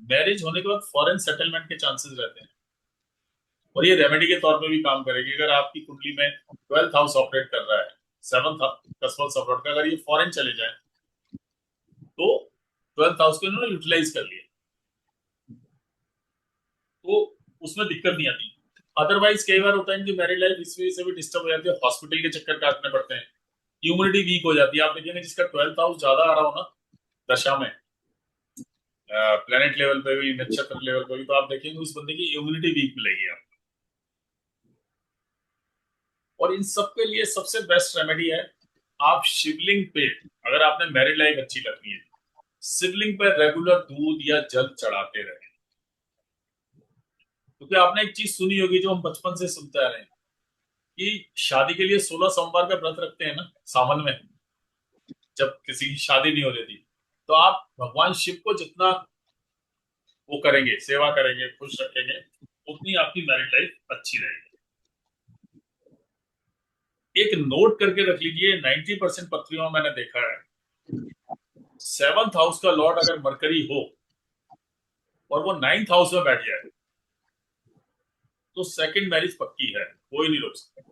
मैरिज होने के बाद फॉरेन सेटलमेंट के चांसेस रहते हैं, और ये रेमेडी के तौर पे भी काम करेगी। अगर आपकी कुंडली में 12th हाउस ऑपरेट कर रहा है, 7th कस्पर सपोर्ट का, अगर ये फॉरेन चले जाए तो 12th हाउस को इन्होंने यूटिलाइज कर लिया, तो उसमें दिक्कत नहीं आती। अदरवाइज कई बार होता है कि मैरिड लाइफ इस वजह से भी डिस्टर्ब हो जाती है, हॉस्पिटल के चक्कर काटने पड़ते हैं, इम्यूनिटी वीक हो जाती है। आप देखेंगे जिसका 12th हाउस ज्यादा आ रहा हो ना दशा में, प्लेनेट लेवल पे भी, नक्षत्र लेवल पे भी, तो आप देखेंगे उस बंदे की इम्यूनिटी वीक मिलेगी आपको। और इन सब के लिए सबसे बेस्ट रेमेडी है, आप शिवलिंग पे, अगर आपने मैरिड लाइफ अच्छी करनी है, शिवलिंग पे रेगुलर दूध या जल चढ़ाते रहे। क्योंकि आपने एक चीज सुनी होगी जो हम बचपन से सुनते आ रहे हैं, कि शादी के लिए 16 सोमवार का व्रत रखते हैं ना सावन में, जब किसी की शादी नहीं हो रही थी, तो आप भगवान शिव को जितना वो करेंगे, सेवा करेंगे, खुश रखेंगे, उतनी आपकी मैरिड लाइफ अच्छी रहेगी। एक नोट करके रख लीजिए, 90% पत्रियों में मैंने देखा है, 7th हाउस का लॉर्ड अगर मरकरी हो और वो 9th हाउस में बैठ जाए तो सेकंड मैरिज पक्की है, कोई नहीं रोक सकता।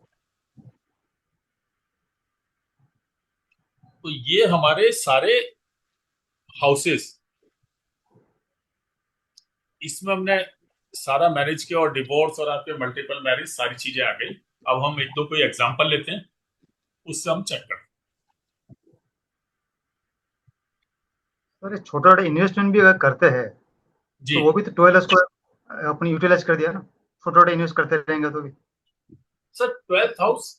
तो ये हमारे सारे हाउसेस, इसमें हमने सारा मैरिज के और डिवोर्स और आपके मल्टीपल मैरिज सारी चीजें आ गई। अब हम एक दो कोई एग्जांपल लेते हैं, उससे हम चेक करते हैं। सर ये छोटा छोटा इन्वेस्टमेंट भी अगर करते हैं जी तो वो भी तो 12 को अपनी यूटिलाइज कर दिया ना, छोटा छोटा इन्वेस्ट करते रहेंगे तो भी। सर 12th हाउस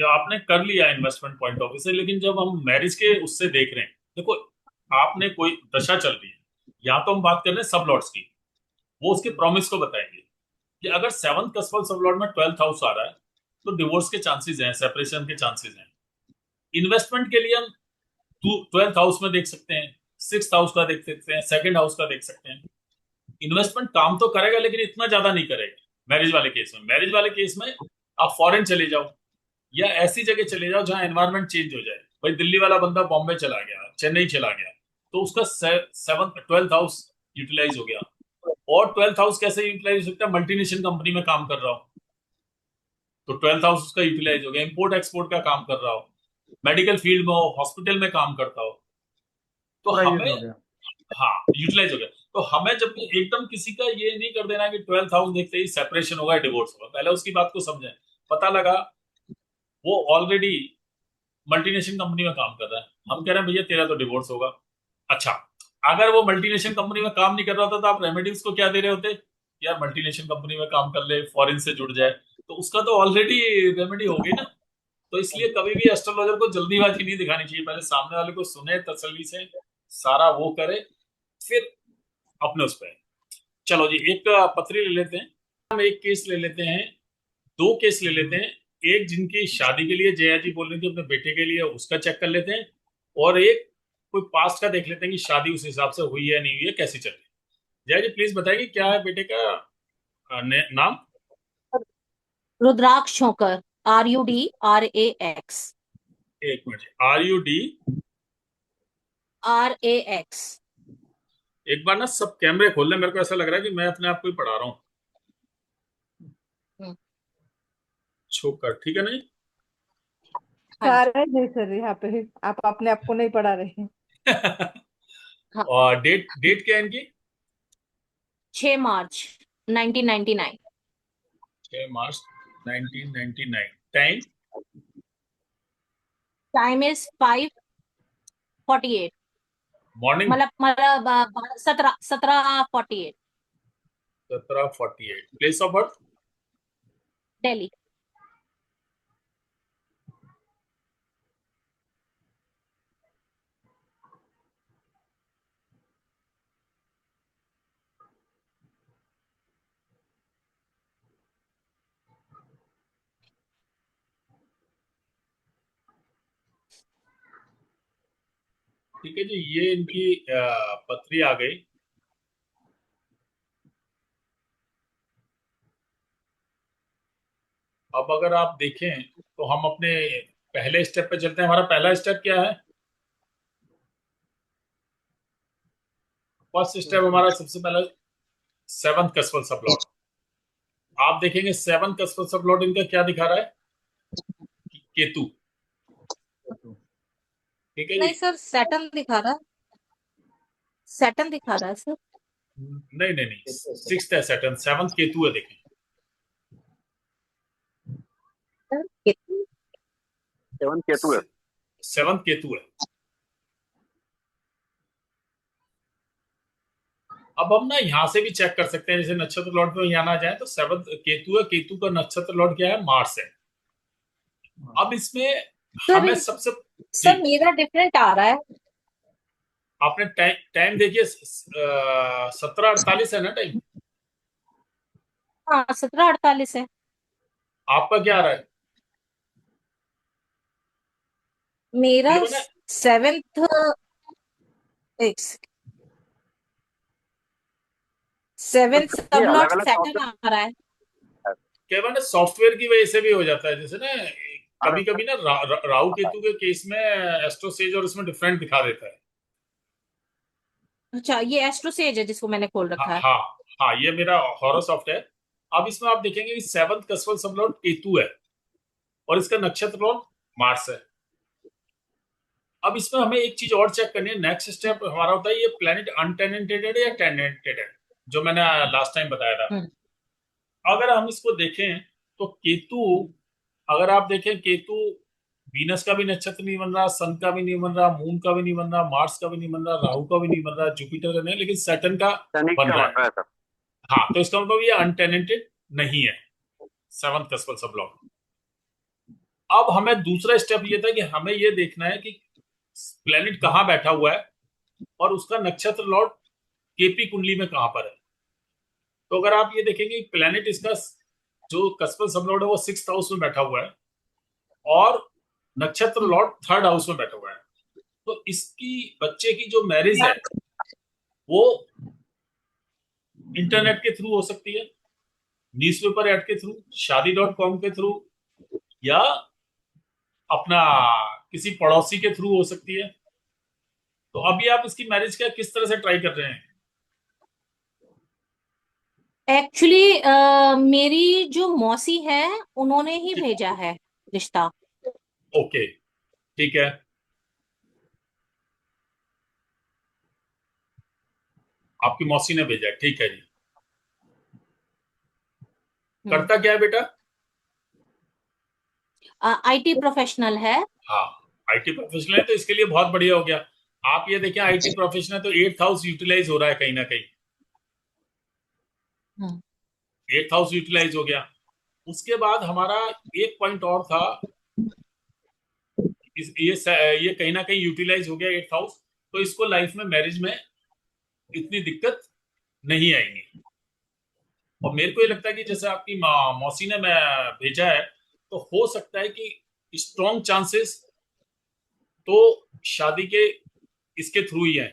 आपने कर लिया इन्वेस्टमेंट पॉइंट ऑफ व्यू से, लेकिन जब हम मैरिज के उससे देख रहे हैं, देखो आपने कोई दशा चल रही है, या तो हम बात कर रहे हैं सब लॉर्ड्स की, वो उसके प्रॉमिस को बताएंगे कि अगर 7th कस्पर सब लॉर्ड में 12th हाउस आ रहा है तो डिवोर्स के चांसेस हैं, सेपरेशन के चांसेस हैं। इन्वेस्टमेंट के लिए हम 12th हाउस में देख सकते हैं, 6th हाउस का देख सकते हैं, सेकंड हाउस का देख सकते हैं। इन्वेस्टमेंट काम तो करेगा लेकिन इतना ज्यादा नहीं करेगा मैरिज वाले केस में। मैरिज वाले केस में आप फॉरेन चले जाओ या ऐसी जगह चले जाओ जहां एनवायरमेंट चेंज हो जाए। भाई दिल्ली वाला बंदा बॉम्बे चला गया, चेन्नई चला गया, तो उसका 12th हाउस यूटिलाइज हो गया। और 12th हाउस कैसे यूटिलाइज हो सकता है? मल्टीनेशनल कंपनी में काम कर रहा हो तो 12th हाउस उसका यूटिलाइज हो गया। इंपोर्ट एक्सपोर्ट का काम कर रहा हो, मेडिकल फील्ड में हो, हॉस्पिटल में काम करता हो, तो पूरा यूज हमें, हो गया। हाँ यूटिलाइज हो गया। तो हमें जब एकदम किसी का ये नहीं कर देना कि 12th हाउस देखते ही सेपरेशन होगा, डिवोर्स होगा, पहले उसकी बात को समझें। पता लगा वो ऑलरेडी मल्टीनेशनल कंपनी में काम कर रहा है, हम कह रहे हैं भैया तेरा तो डिवोर्स होगा। अच्छा, अगर वो मल्टीनेशनल कंपनी में काम नहीं कर रहा होता तो आप रेमेडी उसको क्या दे रहे होते? यार मल्टीनेशनल कंपनी में काम कर ले, फॉरेन से जुड़ जाए, तो उसका तो ऑलरेडी रेमेडी होगी ना। तो इसलिए कभी भी एस्ट्रोलॉजर को जल्दीबाजी नहीं दिखानी चाहिए, पहले सामने वाले को सुने तसल्ली से, सारा वो करे, फिर अपने उस पर। चलो जी, एक पत्री ले लेते हैं, हम एक केस ले लेते हैं, दो केस ले लेते हैं। एक जिनकी शादी के लिए जया जी बोल रही थी अपने बेटे के लिए, उसका चेक कर लेते हैं, और एक कोई पास्ट का देख लेते हैं कि शादी उस हिसाब से हुई है नहीं हुई है, कैसी चल रही है। जया जी प्लीज बताइए क्या है बेटे का नाम? रुद्राक्ष छोकर, RUDRAX। एक मिनट, RUD। RAX। एक बार ना सब कैमरे खोल लें, मेरे को ऐसा लग रहा है कि मैं अपने आप को ही पढ़ा रहा हूँ। छोकर, ठीक है नहीं? सारे हैं सर यहाँ पे, आप अपने आप को नहीं पढ़ा रहे हैं। हाँ। और डेट डेट क्या है इनकी? 6 मार्च 1999। 6 मार्च 1999। टाइम? Time is 5:48। मॉर्निंग? मतलब 17:48। 17:48। Place of birth? दिल्ली। ठीक है जी, ये इनकी पत्री आ गई। अब अगर आप देखें तो हम अपने पहले स्टेप पे चलते हैं। हमारा पहला स्टेप क्या है? फर्स्ट स्टेप हमारा सबसे पहले 7th कस्वल सब लॉट। आप देखेंगे 7th कस्वल सब लॉट इनका क्या दिखा रहा है? केतु। ठीक है नहीं जी। सर, सैटर्न दिखा रहा है। सैटर्न दिखा रहा है सर। नहीं नहीं नहीं, 6th है सैटर्न, 7th केतु है, देखें। 7 केतु है। 7th केतु है। अब हम ना यहां से भी चेक कर सकते हैं, जैसे नक्षत्र लॉट में यहाँ ना जाए तो 7th केतु है, केतु का नक्षत्र लॉट क्या है? मार्स है। अब इसमें सर हमें सबसे सर मेरा डिफरेंट आ रहा है। आपने टाइम देखिए, 17:48 है ना टाइम? हाँ, 17:48 है। आपका क्या आ रहा है? मेरा ये बना 7th। सेवेंथ सब अलग लॉट अलग सैटर्न आ रहा है। क्या बना, सॉफ्टवेयर की वजह से भी हो जाता है, जैसे ना कभी अरे कभी ना राहु केतु के केस में एस्ट्रोसेज और उसमें डिफरेंट दिखा देता है। अच्छा, ये एस्ट्रोसेज है जिसको मैंने खोल हाँ रखा है। हाँ हाँ, ये मेरा हॉरोसॉफ्ट है। अब इसमें आप देखेंगे कि 7th कस्वल सब लॉट केतु है, और इसका नक्षत्र लॉट मार्स है। अब इसमें हमें एक चीज और चेक करनी है। नेक्स्ट स्टेप हमारा होता है ये प्लेनेट अनटेनेंटेड है या टेनेंटेड है, जो मैंने लास्ट टाइम बताया था। हम्म। अगर हम इसको देखें तो केतु, अगर आप देखें केतु वीनस का भी नक्षत्र नहीं बन रहा, सन का भी नहीं बन रहा, मून का भी नहीं बन रहा, मार्स का भी नहीं बन रहा, राहु का भी नहीं बन रहा, जुपिटर का नहीं, लेकिन सैटर्न का शनि बन का रहा बन रहा है। है सर। हाँ, तो इसका मतलब ये अनटेनेंटेड नहीं है, 7th कस्वल सब लॉट। अब हमें दूसरा स्टेप ये था कि हमें ये देखना है कि प्लेनेट कहाँ बैठा हुआ है और उसका नक्षत्र लॉर्ड केपी कुंडली में कहां पर है। तो अगर आप ये देखेंगे प्लेनेट इसका जो कस्पल सब लॉर्ड है वो 6th हाउस में बैठा हुआ है, और नक्षत्र लॉर्ड 3rd हाउस में बैठा हुआ है। तो इसकी बच्चे की जो मैरिज है वो इंटरनेट के थ्रू हो सकती है, न्यूज़पेपर ऐड के थ्रू, शादी.com के थ्रू, या अपना किसी पड़ोसी के थ्रू हो सकती है। तो अभी आप इसकी मैरिज का किस तरह से ट्राई कर रहे हैं? एक्चुअली मेरी जो मौसी है उन्होंने ही भेजा है रिश्ता। ओके, ठीक है। आपकी मौसी ने भेजा है, ठीक है जी। हम्म, करता क्या है बेटा? आईटी प्रोफेशनल है। हाँ, आईटी प्रोफेशनल है तो इसके लिए बहुत बढ़िया हो गया। आप ये देखिए, आईटी प्रोफेशनल तो 8 हाउस यूटिलाइज हो रहा है कहीं ना कहीं। हम्म, 8 हाउस यूटिलाइज हो गया। उसके बाद हमारा एक पॉइंट और था, ये कहीं ना कहीं यूटिलाइज हो गया 8 हाउस, तो इसको लाइफ में, मैरिज में इतनी दिक्कत नहीं आएंगी। और मेरे को ये लगता है कि जैसे आपकी मौसी ने मैं भेजा है, तो हो सकता है कि स्ट्रॉन्ग चांसेस तो शादी के इसके थ्रू ही है,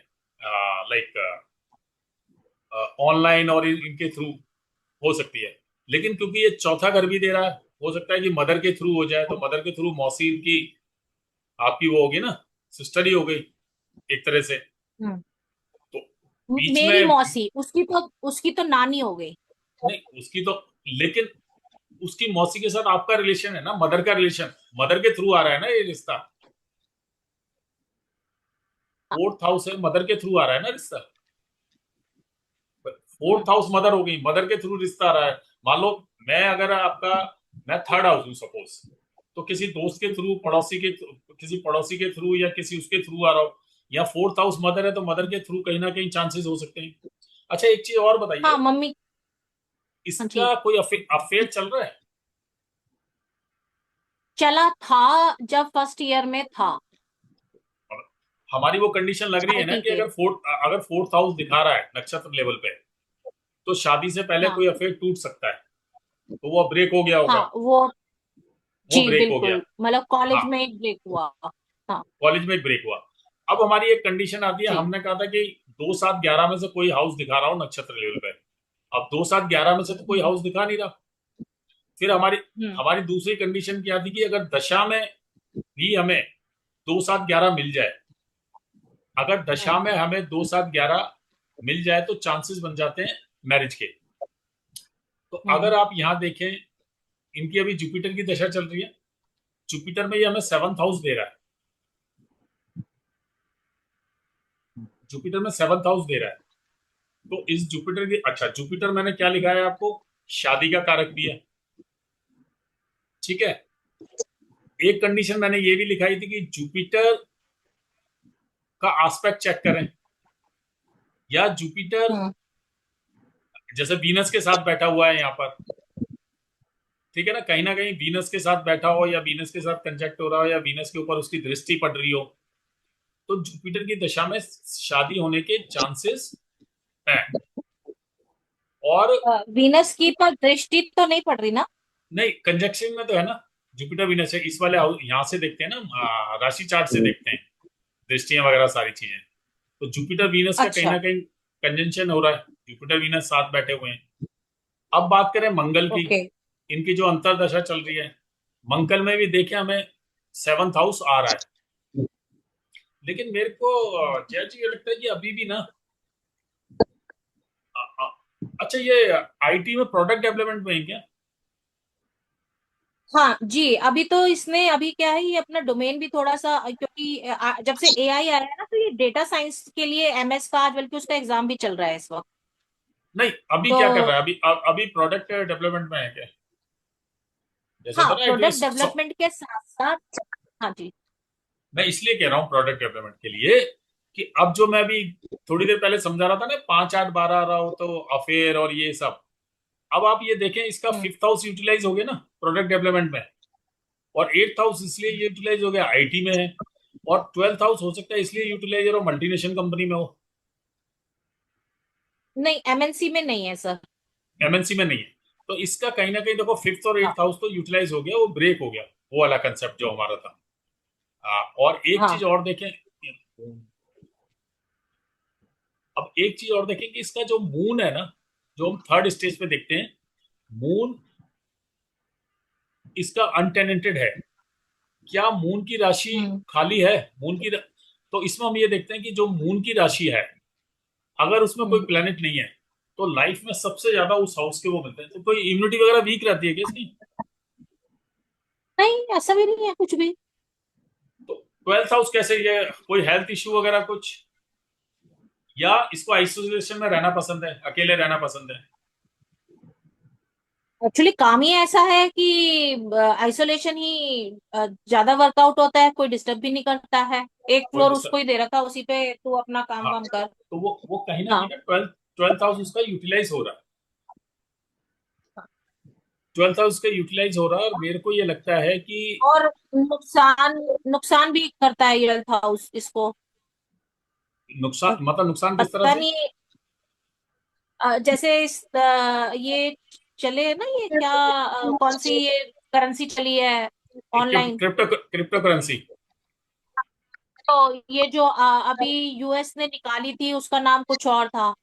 लाइक ऑनलाइन और इनके थ्रू हो सकती है। लेकिन क्योंकि ये चौथा घर भी दे रहा है, हो सकता है कि मदर के थ्रू हो जाए, तो मदर के थ्रू मौसी की, आपकी वो होगी ना, सिस्टर ही हो गई एक तरह से। हम्म। तो बीच मेरी में, मौसी, उसकी तो नानी हो गई। नहीं उसकी तो, लेकिन उसकी मौसी के साथ आपका रिलेशन है ना, मदर का रिलेशन, मदर के थ्रू आ रहा है ना ये रिश्ता। 4th हाउस है, मदर के थ्रू आ रहा है ना रिश्ता। 4th हाउस मदर हो गई, मदर के थ्रू रिश्ता आ रहा है। मान लो मैं, अगर आपका, मैं 3rd हाउस हूं सपोज, तो किसी दोस्त के थ्रू, किसी पड़ोसी के थ्रू या किसी उसके थ्रू आ रहा हो, या 4th हाउस मदर है तो मदर के थ्रू कहीं ना कहीं चांसेस हो सकते हैं। अच्छा, एक चीज और हाँ बताइए, मम्मी। हाँ जी। इसका कोई अफेयर चल रहा है? चला था, जब फर्स्ट ईयर में था हमारी वो कंडीशन लग रही है ना आईटी कि के। अगर 4th हाउस दिखा रहा है नक्षत्र लेवल पे, तो शादी से पहले हाँ कोई अफेयर टूट सकता है, तो वो ब्रेक हो गया होगा। हाँ, वो जी ब्रेक हो गया। बिल्कुल, मतलब कॉलेज हाँ, में एक ब्रेक हुआ। हाँ कॉलेज में एक ब्रेक हुआ। अब हमारी एक कंडीशन आती है, जी। हमने कहा था कि 2 7 11 में से कोई हाउस दिखा रहा हो नक्षत्र लेवल पे। अब 2 7 11 में से तो कोई हम्म हाउस दिखा नहीं रहा। फिर हमारी हम्म हमारी दूसरी कंडीशन क्या थी कि अगर दशा में भी हमें 2 7 11 मिल जाए, अगर दशा हम्म में हमें 2 7 11 मिल जाए, तो चांसेस बन जाते हैं मैरिज के। तो हम्म अगर आप यहां देखें, इनकी अभी जुपिटर की दशा चल रही है, जुपिटर में ये हमें 7th हाउस दे रहा है। जुपिटर में 7th हाउस दे रहा है। तो इस जुपिटर की, अच्छा जुपिटर मैंने क्या लिखा है आपको, शादी का कारक भी है, ठीक है। एक कंडीशन मैंने ये भी लिखाई थी कि जुपिटर का एस्पेक्ट चेक करें, या जुपिटर हम्म जैसे वीनस के साथ बैठा हुआ है यहाँ पर, ठीक है ना कहीं वीनस के साथ बैठा हो, या वीनस के साथ कंजक्ट हो रहा हो, या वीनस के ऊपर उसकी दृष्टि पड़ रही हो, तो जुपिटर की दशा में शादी होने के चांसेस हैं। और वीनस की पर दृष्टि तो नहीं पड़ रही ना? नहीं, कंजक्शन में तो है ना, जुपिटर वीनस है, इस वाले यहाँ से देखते हैं ना, राशि चार्ट से देखते हैं दृष्टियां वगैरह सारी चीजें। तो जुपिटर वीनस का कहीं अच्छा। ना कहीं कंजंक्शन हो रहा है, जुपिटर वीनस साथ बैठे हुए हैं। अब बात करें मंगल की, ओके। इनकी जो अंतरदशा चल रही है, मंगल में भी देखें हमें 7th हाउस आ रहा है। लेकिन मेरे को जय जी ये लगता है कि अभी भी ना, अ, अ, अच्छा ये आईटी में प्रोडक्ट डेवलपमेंट में है क्या? हाँ जी, अभी तो इसने, अभी क्या है, ये अपना डोमेन भी थोड़ा सा, क्योंकि जब से एआई आया है ना, तो ये डेटा साइंस के लिए एमएस का, आज बल्कि उसका एग्जाम भी चल रहा है इस वक्त। नहीं, अभी तो क्या कर रहा है, अभी प्रोडक्ट डेवलपमेंट में है क्या? जैसे हाँ, होता है ना प्रोडक्ट डेवलपमेंट के साथ साथ। हाँ जी। मैं इसलिए कह रहा हूँ प्रोडक्ट डेवलपमेंट के लिए, कि अब जो मैं अभी थोड़ी देर पहले समझा रहा था ना, 5 8 12 आ रहा हो तो अफेयर और ये सब, अब आप ये देखें, इसका हम्म 5th हाउस यूटिलाइज हो गया ना प्रोडक्ट डेवलपमेंट में, और 8th हाउस इसलिए यूटिलाइज हो गया आईटी में है, और 12th हाउस हो सकता है इसलिए यूटिलाइज हो मल्टीनेशनल कंपनी में हो, नहीं, एमएनसी में नहीं है सर। एमएनसी में नहीं है। तो इसका कहीं ना कहीं देखो, 5th और हाँ 8th हाउस तो यूटिलाइज हो गया, वो ब्रेक हो गया, वो वाला कंसेप्ट जो हमारा था। और एक चीज हाँ। और देखें, अब एक चीज और देखें कि इसका जो मून है ना, जो हम 3rd स्टेज पे देखते हैं, मून इसका अनटेनेंटेड है। क्या मून की राशि हम्म खाली है? तो इसमें हम ये देखते हैं कि जो मून की राशि है, अगर उसमें कोई हम्म प्लेनेट नहीं है, तो लाइफ में सबसे ज्यादा उस हाउस के वो मिलते हैं। तो कोई इम्यूनिटी वगैरह वीक रहती है क्या इसकी? नहीं, ऐसा भी नहीं है कुछ भी। तो 12th हाउस कैसे, ये कोई हेल्थ इश्यू वगैरह कुछ? या इसको आइसोलेशन में रहना पसंद है, अकेले रहना पसंद है? एक्चुअली काम ही ऐसा है कि आइसोलेशन ही ज्यादा वर्कआउट होता है, कोई डिस्टर्ब भी नहीं करता है। एक कोई फ्लोर उसको डिस्टर्ब। ही दे रखा, उसी पे तू अपना काम हाँ, वाम कर। तो वो कहीं ना कहीं हाँ। ना 12th हाउस उसका यूटिलाइज हो रहा है। 12th हाउस का यूटिलाइज हो रहा है, और मेरे को ये लगता है कि और नुकसान नुकसान भी करता है ये हेल्थ हाउस इसको। नुकसान, मतलब नुकसान किस तरह पता से? नहीं, जैसे ये चले है ना, ये क्या कौन सी ये करेंसी चली है ऑनलाइन। Crypto currency. तो ये जो अभी यूएस ने निकाली थी, उसका नाम कुछ और था,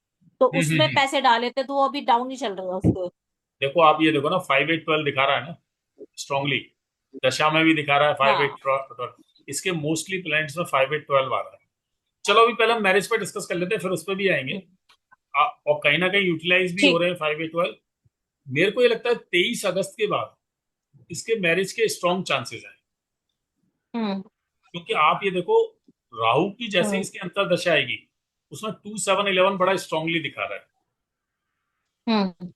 तो उसमें हम्म। पैसे डाले थे तो वो अभी डाउन ही चल रहे हैं उसके। देखो आप ये देखो ना, 5 8 12 दिखा रहा है ना स्ट्रांगली। दशा में भी दिखा रहा है 5 8 12। इसके मोस्टली प्लैनेट्स में 5 8 12 आ रहा है। चलो अभी पहले हम मैरिज पे डिस्कस कर लेते हैं, फिर उस पर भी आएंगे। और कहीं ना कहीं यूटिलाइज भी हो ठीक। रहे हैं 5 8 12। मेरे को ये लगता है 23 अगस्त के बाद इसके मैरिज के स्ट्रॉन्ग चांसेस हैं। हम्म। क्योंकि आप ये देखो, राहु की जैसे हम्म। इसकी अंतर्दशा आएगी, उसमें 2 7 11 बड़ा स्ट्रांगली दिखा रहा है। हम्म।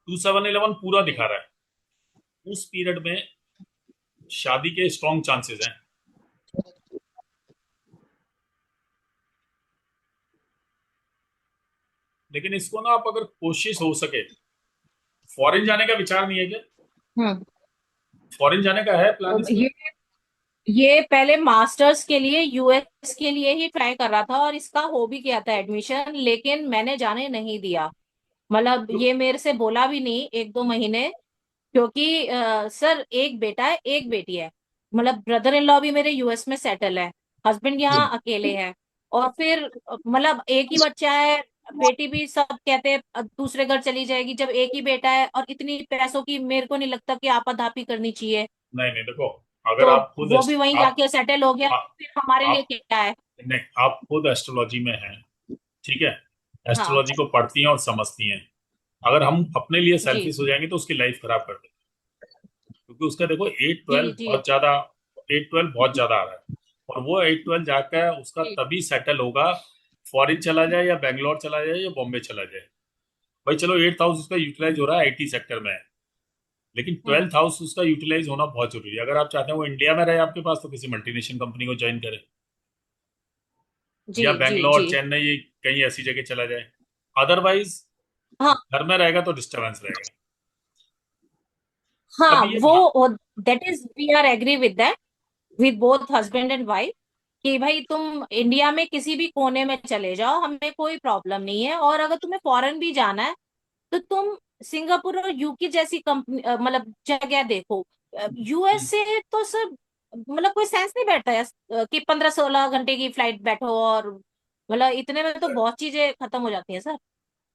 2 7 11 पूरा दिखा रहा है। उस पीरियड में शादी के स्ट्रॉन्ग चांसेस हैं। लेकिन इसको ना, आप अगर कोशिश हो सके, फॉरेन जाने का विचार नहीं है क्या? हम्म। फॉरेन जाने का है प्लान इसका? ये पहले मास्टर्स के लिए यूएस के लिए ही ट्राई कर रहा था, और इसका हो भी गया था एडमिशन, लेकिन मैंने जाने नहीं दिया। मतलब तो ये मेरे से बोला भी नहीं 1 2 महीने, क्योंकि सर एक बेटा है एक बेटी है। मतलब ब्रदर इन लॉ भी मेरे यूएस में सेटल है, हस्बैंड यहाँ अकेले है, और फिर मतलब एक ही बच्चा है, बेटी भी सब कहते हैं दूसरे घर चली जाएगी। जब एक ही बेटा है और इतनी पैसों की, मेरे को नहीं लगता कि आपाधापी करनी चाहिए। नहीं नहीं, देखो, अगर तो आप खुद वो भी वहीं आप जाके सेटल हो गया, आप, फिर हमारे लिए आप क्या है। नहीं, आप खुद एस्ट्रोलॉजी में हैं, ठीक है? हाँ। एस्ट्रोलॉजी को पढ़ती हैं और समझती हैं। अगर हम अपने लिए जी सेल्फिश हो जाएंगे तो उसकी लाइफ खराब कर देंगे। क्योंकि उसका देखो एट जी ट्वेल्व जी बहुत ज्यादा, 8 12 बहुत ज्यादा आ रहा है। और वो 8 12 जाकर उसका जी। तभी सेटल होगा, फॉरेन चला जाए या बेंगलोर चला जाए या बॉम्बे चला जाए। भाई चलो 8th हाउस उसका यूटिलाइज हो रहा है आईटी सेक्टर में है, लेकिन हम्म। 12th हाउस उसका यूटिलाइज होना बहुत जरूरी है। अगर आप चाहते हैं वो इंडिया में रहे आपके पास, तो किसी मल्टीनेशनल कंपनी को ज्वाइन करे, जी या जी बेंगलोर जी। चेन्नई कहीं ऐसी जगह चला जाए। अदरवाइज हाँ घर में रहेगा तो डिस्टर्बेंस रहेगा। हाँ, अभी ये वो that is we are agree with that, with both husband and wife, कि भाई तुम इंडिया में किसी भी कोने में चले जाओ, हमें कोई प्रॉब्लम नहीं है। और अगर तुम्हें फॉरेन भी जाना है तो तुम सिंगापुर और यूके जैसी कंपनी मतलब जगह देखो। यूएस से तो सर मतलब कोई सेंस नहीं बैठता है कि 15 16 घंटे की फ्लाइट बैठो, और मतलब इतने में तो बहुत चीजें खत्म हो जाती हैं सर।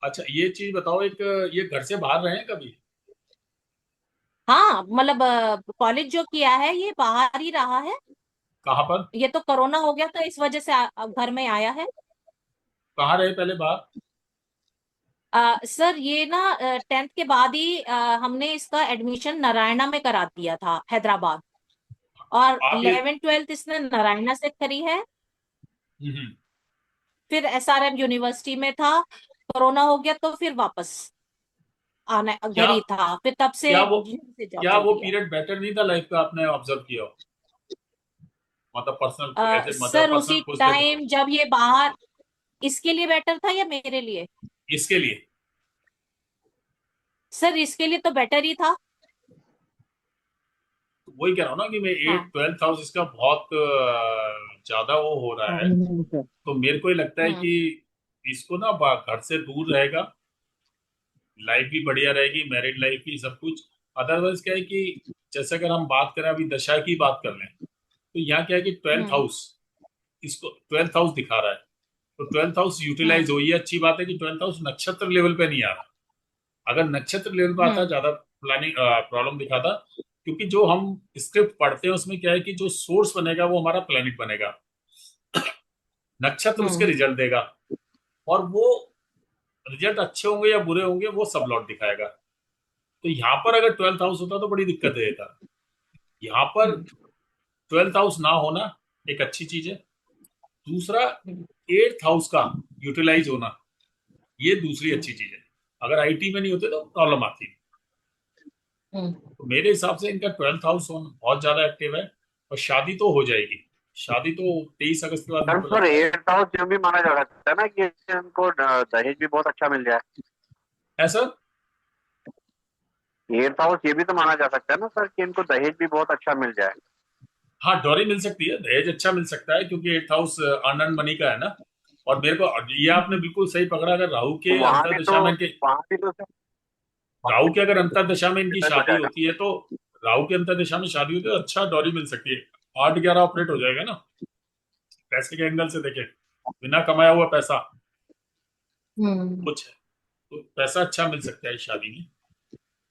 अच्छा ये चीज बताओ, एक ये घर से बाहर रहे हैं कभी? हाँ मतलब कॉलेज जो किया है ये बाहर ही रहा है। कहाँ पर? ये तो कोरोना हो गया तो इस वजह से घर में आया है। कहाँ रहे पहले बाहर? सर ये ना 10th के बाद ही हमने इसका एडमिशन नारायणा में करा दिया था, हैदराबाद। और आप ये 11th 12th इसने नारायणा से करी है। हम्म। फिर एसआरएम यूनिवर्सिटी में था, कोरोना हो गया तो फिर वापस आना घर क्या ही था, फिर तब से क्या वो यहीं से जॉब क्या चल वो रही है। पीरियड बेटर नहीं था लाइफ का, आपने ऑब्जर्व किया हो? मतलब personal, as a mother sir personal उसी पूछते तो। टाइम जब ये बाहर, इसके लिए बेटर था या मेरे लिए? इसके लिए सर इसके लिए तो बेटर ही था। तो वही कह रहा हूँ ना कि मैं हाँ। 8 12th हाउस इसका बहुत ज्यादा वो हो रहा है। तो मेरे को ही लगता है हम्म। कि इसको ना घर से दूर रहेगा, लाइफ भी बढ़िया रहेगी, मैरिड लाइफ भी सब कुछ। अदरवाइज क्या है कि जैसे अगर हम बात करें अभी दशा की बात कर लें, तो यहाँ क्या है कि ट्वेल्थ हम्म। हाउस इसको 12th हाउस दिखा रहा है। तो 12th हाउस यूटिलाइज हम्म। हो, ये अच्छी बात है कि 12th हाउस नक्षत्र लेवल पे नहीं आ रहा। अगर नक्षत्र लेवल पे आता हम्म। ज्यादा प्लानिंग प्रॉब्लम दिखाता। क्योंकि जो हम स्क्रिप्ट पढ़ते हैं उसमें क्या है कि जो सोर्स बनेगा वो हमारा प्लेनेट बनेगा, नक्षत्र उसके हम्म। रिजल्ट देगा। और वो रिजल्ट अच्छे होंगे या बुरे होंगे वो सब लॉट दिखाएगा। तो यहाँ पर अगर 12th हाउस होता तो बड़ी दिक्कत देता। यहाँ पर हम्म। 12th हाउस ना होना एक अच्छी चीज है। दूसरा, 8th हाउस का यूटिलाइज होना, ये दूसरी अच्छी चीज है। अगर आईटी में नहीं होते तो प्रॉब्लम आती है। तो मेरे हिसाब से इनका 12th हाउस बहुत ज्यादा एक्टिव है, और शादी तो हो जाएगी। शादी तो 23 अगस्त के बाद मेरे को सर लगता है। 8th हाउस ये भी माना जा सकता है ना कि इनको दहेज भी बहुत अच्छा मिल जाए। है सर? 8th हाउस ये भी तो माना जा सकता है ना सर कि इनको दहेज भी बहुत अच्छा मिल जाए। हाँ, डॉरी मिल सकती है, दहेज अच्छा मिल सकता है, क्योंकि 8th हाउस अर्न मनी का है ना। और मेरे को ये आपने बिल्कुल सही पकड़ा, अगर राहु के वहां भी अंतर्दशा तो में इनके, वहां भी तो सर राहु के अगर अंतर्दशा में इनकी हो शादी जाएगा। होती है तो, राहु के अंतर्दशा में शादी होती है तो अच्छा डॉरी मिल सकती है। 8-11 ऑपरेट हो जाएगा ना, पैसे के एंगल से देखें, बिना कमाया हुआ पैसा कुछ है, तो पैसा अच्छा मिल सकता है इस शादी में।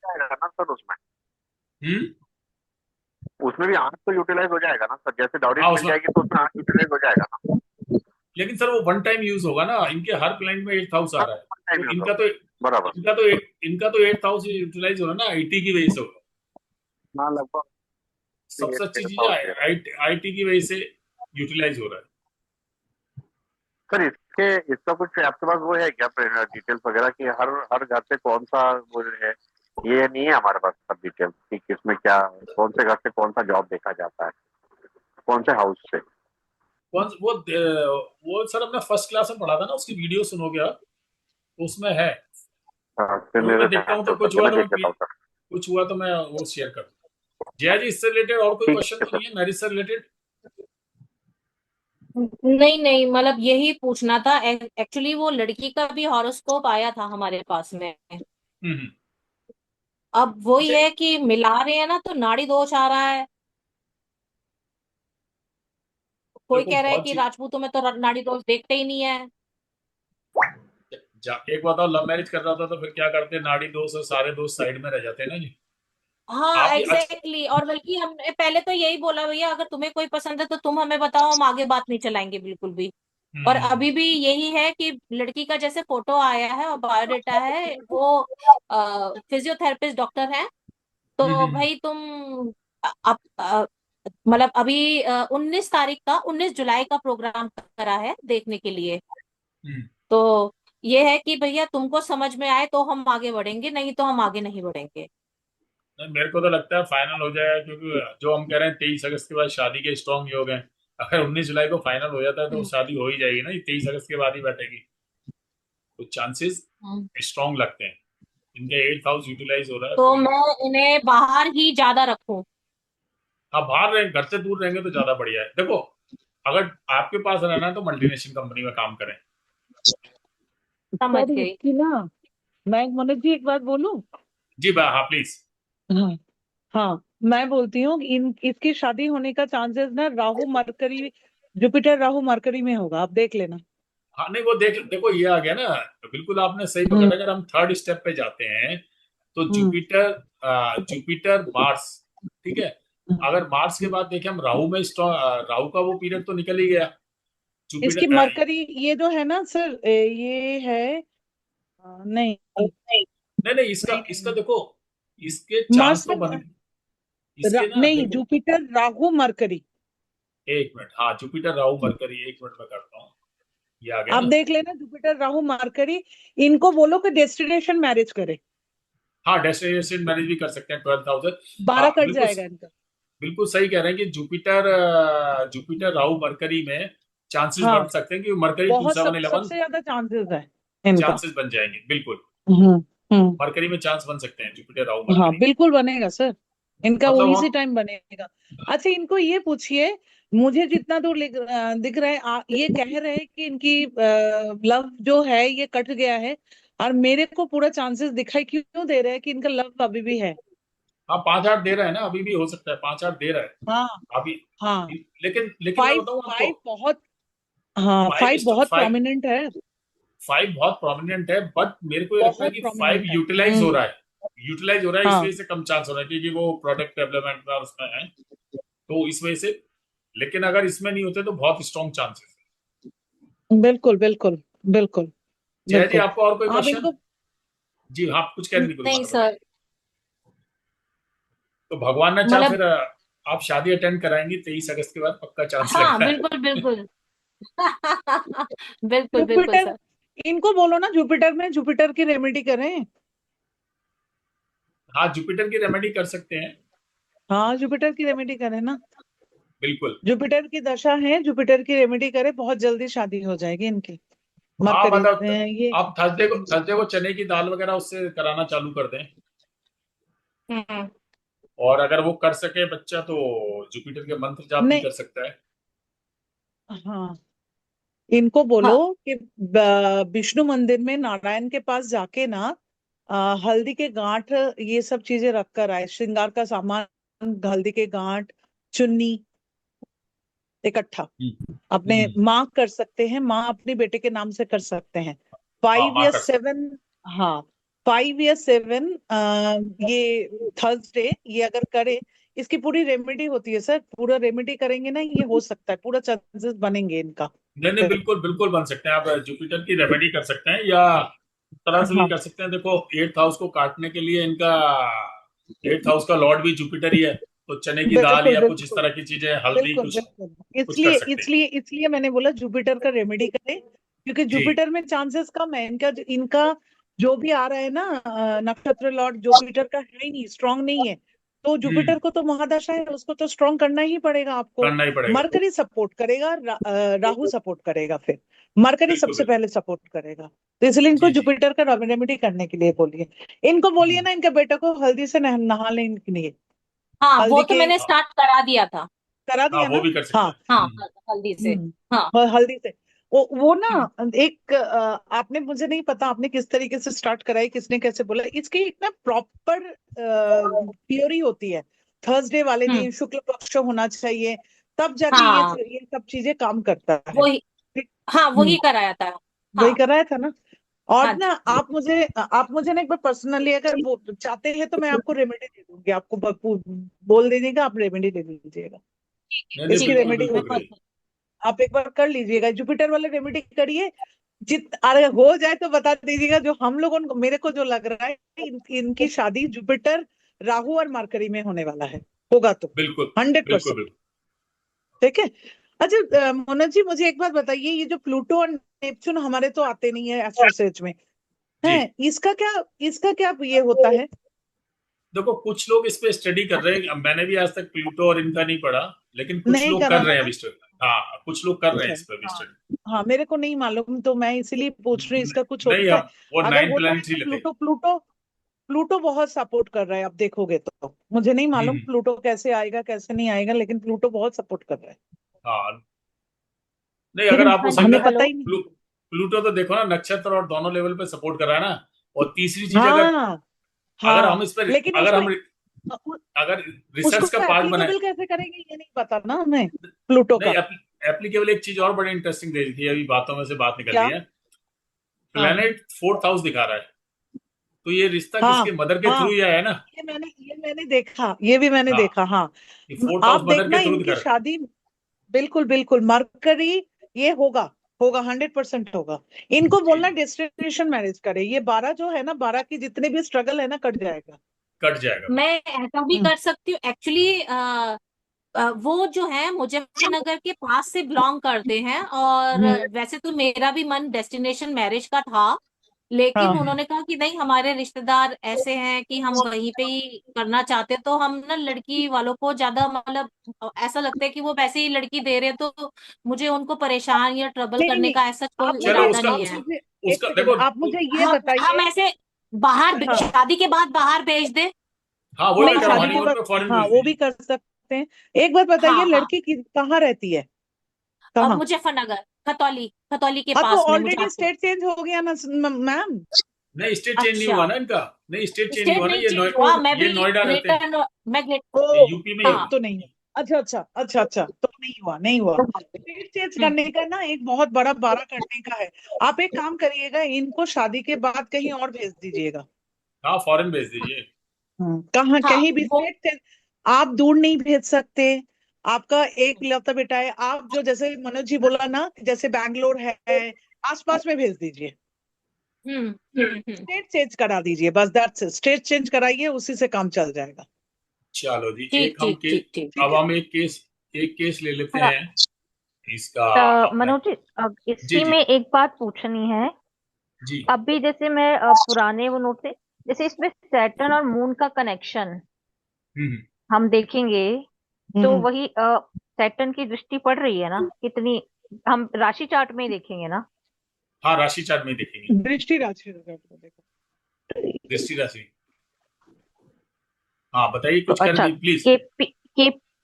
जाएगा ना सर उसमें हम्म। उसमें भी 8 तो यूटिलाइज हो जाएगा ना सर, जैसे डाउरी हाँ मिल उसमें, जाएगी तो उसमें 8 यूटिलाइज हो जाएगा ना। लेकिन सर वो वन टाइम यूज होगा ना, इनके हर प्लान में 8th हाउस आ रहा है, टाइम तो यूज इनका होगा। तो बराबर। इनका तो 8th हाउस यूटिलाइज हो रहा है ना, आईटी की वजह से होगा। हाँ लगभग सबसे अच्छी 8th चीज हाउस है दे रहा है। आईटी की वजह से यूटिलाइज हो रहा है। सर इसका कुछ आपके पास वो है क्या डिटेल्स वगैरह कि हर हर घर से कौन सा वो है? ये नहीं है हमारे पास सब डिटेल्स कि किसमें क्या, कौन से घर से कौन सा जॉब देखा जाता है, कौन से हाउस से। कौन वो सर हमने फर्स्ट क्लास में पढ़ा था ना, उसकी वीडियो सुनोगे आप, तो उसमें है। हाँ, फिर अभी मेरे मैं देखता हूँ, तो ख्याल से मैं देख लेता हूँ सर। कुछ हुआ तो मैं वो शेयर कर दूँ। जया जी, इससे रिलेटेड और कोई ठीक क्वेश्चन है तो सर। नहीं है मैरिज से रिलेटेड? नहीं नहीं, मतलब यही पूछना था। एक्चुअली वो लड़की का भी हॉरोस्कोप आया था हमारे पास में। हम्म। अब वही अच्छा, है कि मिला रहे हैं ना, तो नाड़ी दोष आ रहा है। कोई देखो कह रहा है बहुत कि चीज, राजपूतों में तो नाड़ी दोष देखते ही नहीं है। एक बताओ, लव मैरिज कर रहा था तो फिर क्या करते हैं, नाड़ी दोस्त और सारे दोस्त साइड में रह जाते हैं ना जी। हाँ आप ये अच्छा, एग्जैक्टली। और बल्कि हमने पहले तो यही बोला, भैया अगर तुम्हें कोई पसंद है तो तुम हमें बताओ, हम आगे बात नहीं चलाएंगे बिल्कुल भी। और हम्म अभी भी यही है कि लड़की का जैसे फोटो आया है और बायोडेटा है, वो फिजियोथेरेपिस्ट डॉक्टर है। तो हम्म भाई तुम अब मतलब अभी 19 तारीख का, 19 जुलाई का प्रोग्राम करा है देखने के लिए। हम्म। तो ये है कि भैया तुमको समझ में आए तो हम आगे बढ़ेंगे, नहीं तो हम आगे नहीं बढ़ेंगे। नहीं, मेरे को तो लगता है फाइनल हो जाएगा, क्योंकि जो हम कह रहे हैं 23 अगस्त के बाद शादी के स्ट्रॉन्ग योग हैं। अगर 19 जुलाई को फाइनल हो जाता है तो हम्म। शादी हो ही जाएगी ना, 23 अगस्त के बाद ही बैठेगी। तो चांसेस हम्म। स्ट्रॉन्ग लगते हैं। इनका 8th हाउस यूटिलाइज हो रहा है, तो तो मैं इन्हें बाहर ही ज्यादा रखूं? हाँ, बाहर रहें, घर से दूर रहेंगे तो ज्यादा बढ़िया है। देखो, अगर आपके पास रहना है तो मल्टीनेशनल कंपनी में काम करें। समझ सर गई। इसकी ना, मैं मनोज जी एक बात बोलूं? जी बा, हाँ प्लीज। हाँ। हाँ, मैं बोलती हूँ कि इन इसकी शादी होने का चांसेस ना Rahu mercury, Jupiter Rahu mercury में होगा, आप देख लेना। हाँ नहीं, वो देखो ये आ गया ना, तो बिल्कुल आपने सही हम्म। पकड़ा। अगर हम थर्ड स्टेप पे जाते हैं तो हम्म। जुपिटर मार्स, ठीक है। अगर मार्स के बाद देखें हम, राहु में स्ट्रॉन्ग, राहु का वो पीरियड तो निकल ही गया। इसकी जुपिटर मरकरी ये जो है ना सर, ये है नहीं नहीं नहीं नहीं, इसका नहीं इसका नहीं, देखो, इसके चांस मार्स तो में बन, इसके ना नहीं, देखो, जुपिटर राहु मरकरी। एक मिनट, हाँ जुपिटर राहु मरकरी, एक मिनट में करता हूँ, ये आ गया आप ना। देख लेना, जुपिटर राहु मरकरी। इनको बोलो कि डेस्टिनेशन मैरिज करे। हाँ, डेस्टिनेशन मैरिज भी कर सकते हैं 12,000। 12 कट बिल्कुल, जाएगा इनका। बिल्कुल सही कह रहे हैं कि जुपिटर राहु मरकरी में चांसेस बढ़ हाँ, सकते हैं, क्योंकि मरकरी बहुत 2711 सबसे ज्यादा चांसेस है इनका। चांसेस बन जाएंगे बिल्कुल। हम्म। हम्म। मरकरी में चांस बन सकते हैं, जुपिटर राहु हाँ मरकरी में। बिल्कुल बनेगा सर, इनका मतलब वही सी हम, टाइम बनेगा। अच्छा, इनको ये पूछिए, मुझे जितना दूर दिख रहा है, ये कह रहे हैं कि इनकी लव जो है ये कट गया है, और मेरे को पूरा चांसेस दिखाई क्यों दे रहे हैं कि इनका लव अभी भी है। हाँ 5-8 दे रहा है ना, अभी भी हो सकता है 5-8 दे रहा है हाँ। अभी। हाँ। लेकिन लेकिन मैं फाइव बताऊं आपको, फाइव बहुत, हाँ फाइव फाइव बहुत फाइव प्रोमिनेंट है। फाइव बहुत प्रोमिनेंट है, बट मेरे को ये लगता है बहुत कि फाइव प्रोमिनेंट है। यूटिलाइज हो रहा है। यूटिलाइज हो रहा है, इस हाँ वजह से कम चांस हो रहा है, क्योंकि वो प्रोडक्ट डेवलपमेंट में और उसमें है, तो इस वजह से। लेकिन अगर इसमें नहीं होते तो बहुत स्ट्रॉन्ग चांसेस है। बिल्कुल बिल्कुल बिल्कुल जय जी, बिल्कुल। आपको और कोई आप क्वेश्चन? इनको, जी हाँ, कुछ कह रही थी नहीं गुरुमाता, बताइए। सर, तो भगवान ने चाह मतलब फिर आप शादी अटेंड कराएंगी 23 अगस्त के बाद, पक्का चांस लग हाँ रहा है। बिल्कुल बिल्कुल। बिल्कुल बिल्कुल जुपिटर, सर। इनको बोलो ना जुपिटर में जुपिटर की रेमेडी करें। हाँ, जुपिटर की रेमेडी कर सकते हैं, हाँ जुपिटर की रेमेडी करें ना, बिल्कुल। जुपिटर की दशा है, जुपिटर की रेमेडी करें, बहुत जल्दी शादी हो जाएगी इनकी। हाँ, मरकरी मतलब ये आप थर्सडे को चने की दाल वगैरह उससे कराना चालू कर दें, हम्म। और अगर वो कर सके बच्चा तो जुपिटर के मंत्र जाप भी नहीं, कर सकता है। हाँ इनको बोलो हाँ कि विष्णु मंदिर में नारायण के पास जाके ना हल्दी के गांठ ये सब चीजें रख कर आए, श्रृंगार का सामान, हल्दी के गांठ, चुन्नी इकट्ठा अपने हम्म। माँ कर सकते हैं, माँ अपने बेटे के नाम से कर सकते हैं। हाँ, 5 माँ या कर सकते 7, हाँ 5 या 7 ये थर्सडे ये अगर करे, इसकी पूरी रेमेडी होती है सर, पूरा रेमेडी करेंगे ना ये हो सकता है, पूरा चांसेस बनेंगे इनका। नहीं नहीं, बिल्कुल बिल्कुल बन सकते हैं, आप जुपिटर की रेमेडी कर सकते हैं, या इस तरह से भी हाँ कर सकते हैं। देखो, 8th हाउस को काटने के लिए इनका 8th हाउस का लॉर्ड भी जुपिटर ही है, तो चने की दाल बिल्कुल या कुछ इस बिल्कुल तरह की चीजें, हल्दी, बिल्कुल कुछ बिल्कुल, कुछ कर इसलिए सकते हैं। इसलिए इसलिए मैंने बोला जुपिटर का रेमेडी करें, क्योंकि जी। जुपिटर में चांसेस कम है, इनका इनका जो भी आ रहा है ना नक्षत्र लॉर्ड जुपिटर का है ही नहीं, स्ट्रांग नहीं है, तो जुपिटर को तो महादशा है, उसको तो स्ट्रांग करना ही पड़ेगा आपको। करना ही पड़ेगा। मरकरी सपोर्ट करेगा, राहु सपोर्ट करेगा, फिर मरकरी बिल्कुल सबसे बिल्कुल। पहले सपोर्ट करेगा, तो इसलिए इनको जी जी। जुपिटर का रेमेडी करने के लिए बोलिए। इनको बोलिए ना इनके बेटे को हल्दी से नहा लें इनके लिए, हाँ, वो हल्दी तो के मैंने हाँ, स्टार्ट करा दिया था। करा हाँ, दिया वो ना। भी कर सकते हाँ हैं। हाँ, हल्दी से। हाँ। और हल्दी से वो ना हम्म। एक आपने, मुझे नहीं पता आपने किस तरीके से स्टार्ट कराई, किसने कैसे बोला, इसकी एक ना प्रॉपर थ्योरी होती है, थर्सडे वाले हम्म। दिन शुक्ल पक्ष होना चाहिए, तब जाके हाँ ये सब चीजें काम करता है। वही। ठीक। हाँ वही हम्म, कराया था। वही हाँ। कराया था ना। और हाँ ना जी। आप मुझे ना एक बार पर्सनली अगर वो चाहते हैं तो मैं आपको रेमेडी दे दूंगी, आपको बोल दीजिएगा, आप रेमेडी दे दीजिएगा, नहीं नहीं, इसकी ठीक है, बिल्कुल रेमेडी मैं बिल्कुल होती है, भाई। आप एक बार कर लीजिएगा, जुपिटर वाले रेमेडी करिए, अरे हो जाए तो बता दीजिएगा, जो हम लोगों को, मेरे को जो लग रहा है इनकी शादी जुपिटर, राहु और मरकरी में होने वाला है, होगा तो बिल्कुल 100%। बिल्कुल बिल्कुल। ठीक है। अच्छा मनोज जी मुझे एक बात बताइए, ये जो प्लूटो और नेपच्यून हमारे तो आते नहीं है एस्ट्रोसेज में, है जी। इसका क्या ये होता है? देखो, कुछ लोग इस पे स्टडी कर रहे हैं, अब मैंने भी आज तक प्लूटो और इनका नहीं पढ़ा, लेकिन कुछ नहीं लोग कर करा रहे था हैं ना। अभी स्टडी। हाँ, कुछ लोग कर रहे हैं अच्छा, इस पे अभी हाँ स्टडी। हाँ मेरे को नहीं मालूम, तो मैं इसीलिए पूछ रही हूँ इसका कुछ नहीं, होता है? अब वो अगर 9 होता है प्लैनेट ही तो लेते हैं। प्लूटो प्लूटो प्लूटो बहुत सपोर्ट कर रहा है, आप देखोगे तो, मुझे नहीं मालूम हम्म। प्लूटो कैसे आएगा कैसे नहीं आएगा, लेकिन प्लूटो बहुत सपोर्ट कर रहा है, हाँ, नहीं, अगर लेकिन आपको हाँ समझे, जी, हमें पता हेलो। ही नहीं। प्लूटो तो देखो ना, नक्षत्र और दोनों लेवल पे सपोर्ट कर रहा है ना। और तीसरी चीज, अगर हाँ अगर हम हाँ, इस पर लेकिन अगर उसको हम अगर उसको रिसर्च का पार्ट बनाए। एप्लीकेबल कैसे करेंगे ये नहीं पता ना हमें, प्लूटो नहीं, का। एप्लीकेबल एक चीज और बड़ी इंटरेस्टिंग दे रही थी, अभी बातों में से बात निकल क्या? रही है। हाँ प्लैनेट 4th हाउस दिखा रहा है, तो ये रिश्ता हाँ किसके, मदर के थ्रू हाँ, ही आया है ना। ये मैंने देखा, ये भी मैंने हाँ, देखा, हाँ। ये 4th हाउस आप मदर देखना के थ्रू दिखा इनकी रहा है। शादी, बिल्कुल बिल्कुल मरकरी, ये होगा, होगा 100% होगा। इनको जी बोलना जी, डेस्टिनेशन मैरिज करे, ये 12 जो है ना, 12 की जितने भी स्ट्रगल है ना कट जाएगा। कट जाएगा मैं बिल्कुल। ऐसा भी हम्म कर सकती हूँ एक्चुअली। वो जो है मुजफ्फरनगर के पास से बिलोंग करते हैं, और हम्म, वैसे तो मेरा भी मन डेस्टिनेशन मैरिज का था, लेकिन हाँ उन्होंने कहा कि नहीं, हमारे रिश्तेदार ऐसे हैं कि हम वहीं पे ही करना चाहते हैं, तो हम ना लड़की वालों को ज्यादा मतलब ऐसा लगता है कि वो वैसे ही लड़की दे रहे हैं, तो मुझे उनको परेशान या ट्रबल नहीं करने नहीं, का ऐसा आप कोई चलो, मुझे इरादा उसका नहीं आप है। उसका मुझे एक उसका सेकंड, देखो। आप मुझे ये हम बताइए। ऐसे बाहर हाँ शादी के बाद बाहर भेज दे। हाँ, वही नहीं, मैं कह रहा हूँ, शादी के हनीमून बाद, पे फॉरेन हाँ भेज वो भी दीजिए। कर सकते हैं। एक बात बताइए, हाँ हाँ। लड़की कहाँ रहती है, कहाँ? मुजफ्फरनगर, खतौली, खतौली के हाँ तो पास में ऑलरेडी मुजफ्फरपुर। स्टेट चेंज हो गया ना मैम। नहीं, स्टेट चेंज नहीं अच्छा, हुआ ना इनका। नहीं, स्टेट चेंज नहीं स्टेट हुआ ना, नहीं चेंज हुआ, मैं ये भी नोएडा रहते हैं, ग्रेटर, मैं ओ, ये यूपी में ही हाँ। है। तो नहीं हुआ। अच्छा अच्छा अच्छा अच्छा, तो नहीं हुआ, नहीं हुआ। स्टेट चेंज हम्म। करने का ना एक बहुत बड़ा बारा करने का है। आप एक काम करिएगा, इनको शादी के बाद कहीं और भेज दीजिएगा। हाँ, फॉरेन भेज दीजिए। कहाँ, हाँ कहीं भी वो। स्टेट चेंज, आप दूर नहीं भेज सकते, आपका एक लौता बेटा है, आप जो जैसे मनोज जी बोला ना, जैसे बैंगलोर है, आसपास में भेज दीजिए, हम्म हम्म। स्टेट चेंज करा दीजिए, बस दैट्स इट, स्टेट चेंज कराइए, उसी से काम चल जाएगा। चलो जी, ठीक एक हम ठीक के ठीक ठीक। ठीक अब है। हम एक केस ले लेते हाँ हैं। इसका मनोज जी, अब जी इसी जी में एक बात पूछनी है। जी अभी जैसे मैं पुराने वो नोट से, जैसे इसमें सैटर्न और मून का कनेक्शन हम्म हम देखेंगे तो हम्म। वही सैटर्न की दृष्टि पड़ रही है ना कितनी, हम राशि चार्ट में ही देखेंगे ना। हाँ, राशि चार्ट में देखेंगे। दृष्टि राशि देखो। दृष्टि राशि, हाँ बताइए, तो कुछ कर अच्छा, दी प्लीज।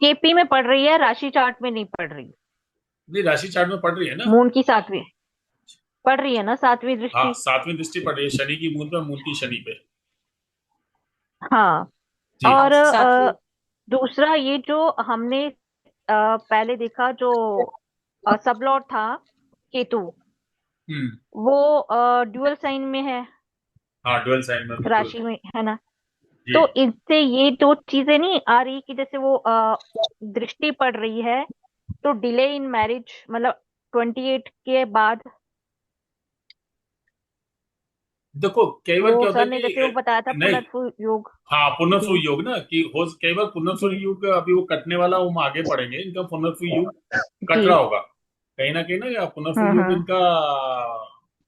केपी में पड़ रही है, राशि चार्ट में नहीं पड़ रही। नहीं, राशि चार्ट में पड़ रही है ना। मून की सातवीं पड़ रही है ना, सातवीं हाँ, दृष्टि। सातवीं दृष्टि पड़ रही है, शनि की मून पे, मून की शनि पे। हाँ। जी और सातवीं। दूसरा ये जो हमने पहले देखा जो सबलॉर्ड था केतु, हम्म। वो ड्यूअल साइन में है, हाँ, डुअल साइन में, बिल्कुल। राशि में है ना। जी। तो इससे ये दो चीजें नहीं आ रही कि जैसे वो दृष्टि पड़ रही है तो डिले इन मैरिज, मतलब 28 के बाद। देखो, कई बार वो क्या होता सर है ने जैसे वो कि बताया था नहीं, पुनर्फु योग। हाँ, पुनर्सु जी योग ना, कि हो कई बार पुनर्सु जी योग अभी वो कटने वाला, वो हम आगे पढ़ेंगे, इनका पुनर्सु योग कट जी। रहा होगा कहीं ना कहीं ना, या पुनर्सु योग हम्म। इनका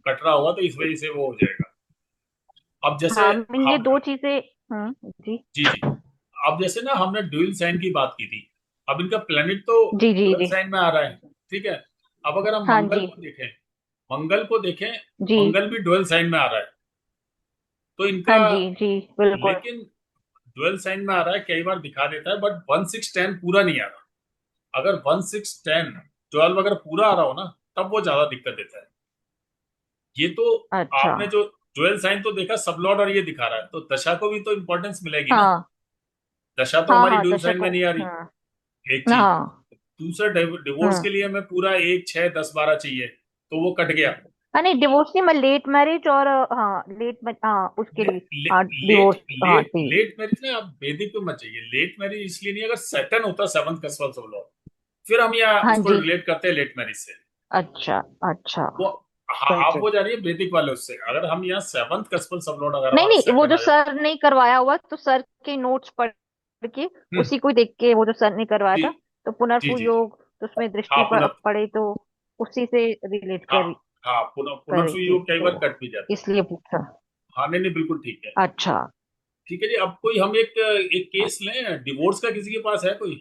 कट रहा होगा, तो इस वजह से वो हो जाएगा। अब जैसे हाँ, मैं ये हम, दो चीजें। जी जी जी, अब जैसे ना हमने ड्यूल साइन की बात की थी, अब इनका प्लेनेट तो जी जी ड्यूल जी। साइन में आ रहा है, ठीक है। अब अगर हम हाँ मंगल जी को देखें, मंगल को देखें, जी। मंगल भी ड्यूल साइन में आ रहा है, तो इनका, हाँ जी जी बिल्कुल। लेकिन ड्यूल साइन में आ रहा है, कई बार दिखा देता है, बट 1 6 10 पूरा नहीं आ रहा। अगर 1 6 10 12 अगर पूरा आ रहा हो ना, तब वो ज्यादा दिक्कत देता है। ये तो अच्छा। आपने जो ड्यूल साइन तो देखा, सब लॉर्ड और ये दिखा रहा है, तो दशा को भी तो इंपॉर्टेंस मिलेगी ना। हाँ दशा तो हाँ हमारी हाँ, ड्यूल साइन में दशकों। नहीं आ रही, हाँ एक चीज। हाँ। दूसरा, डिवोर्स के हम्म। लिए हमें पूरा 1 6 10 12 चाहिए, तो वो कट गया। नहीं, डिवोर्स नहीं, मैं लेट मैरिज और हाँ लेट हाँ उसके ले, लिए। ले, हाँ लेट डिवोर्स, हाँ लेट ठीक। लेट मैरिज ना, आप वेदिक पे मत जाइए। लेट मैरिज इसलिए नहीं, अगर सैटर्न होता सेवंथ का स्पर्श लॉ, फिर हम यहाँ हाँ उसको जी। रिलेट करते हैं लेट मैरिज से। अच्छा अच्छा। वो, हाँ, राइट आप वो राइट। जा रही है वैदिक वाले उससे, अगर हम यहाँ सेवंथ कस्पल सब लॉर्ड अगर नहीं हमारा नहीं, वो सैटर्न जो आ जाता। सर ने करवाया हुआ तो सर के नोट्स पढ़ के हम्म। उसी को देख के वो जो सर ने करवाया जी था, तो जी पुनर्फु जी जी। योग तो उसमें हाँ, दृष्टि पुनः, पड़े तो उसी से रिलेट हाँ करी हाँ, पुनर्सु करेगी योग कई तो बार कट भी जाता है। इसलिए पूछा। हाँ, नहीं नहीं, बिल्कुल ठीक है। अच्छा। ठीक है जी, अब कोई हम एक एक केस लें, डिवोर्स का किसी के पास है कोई?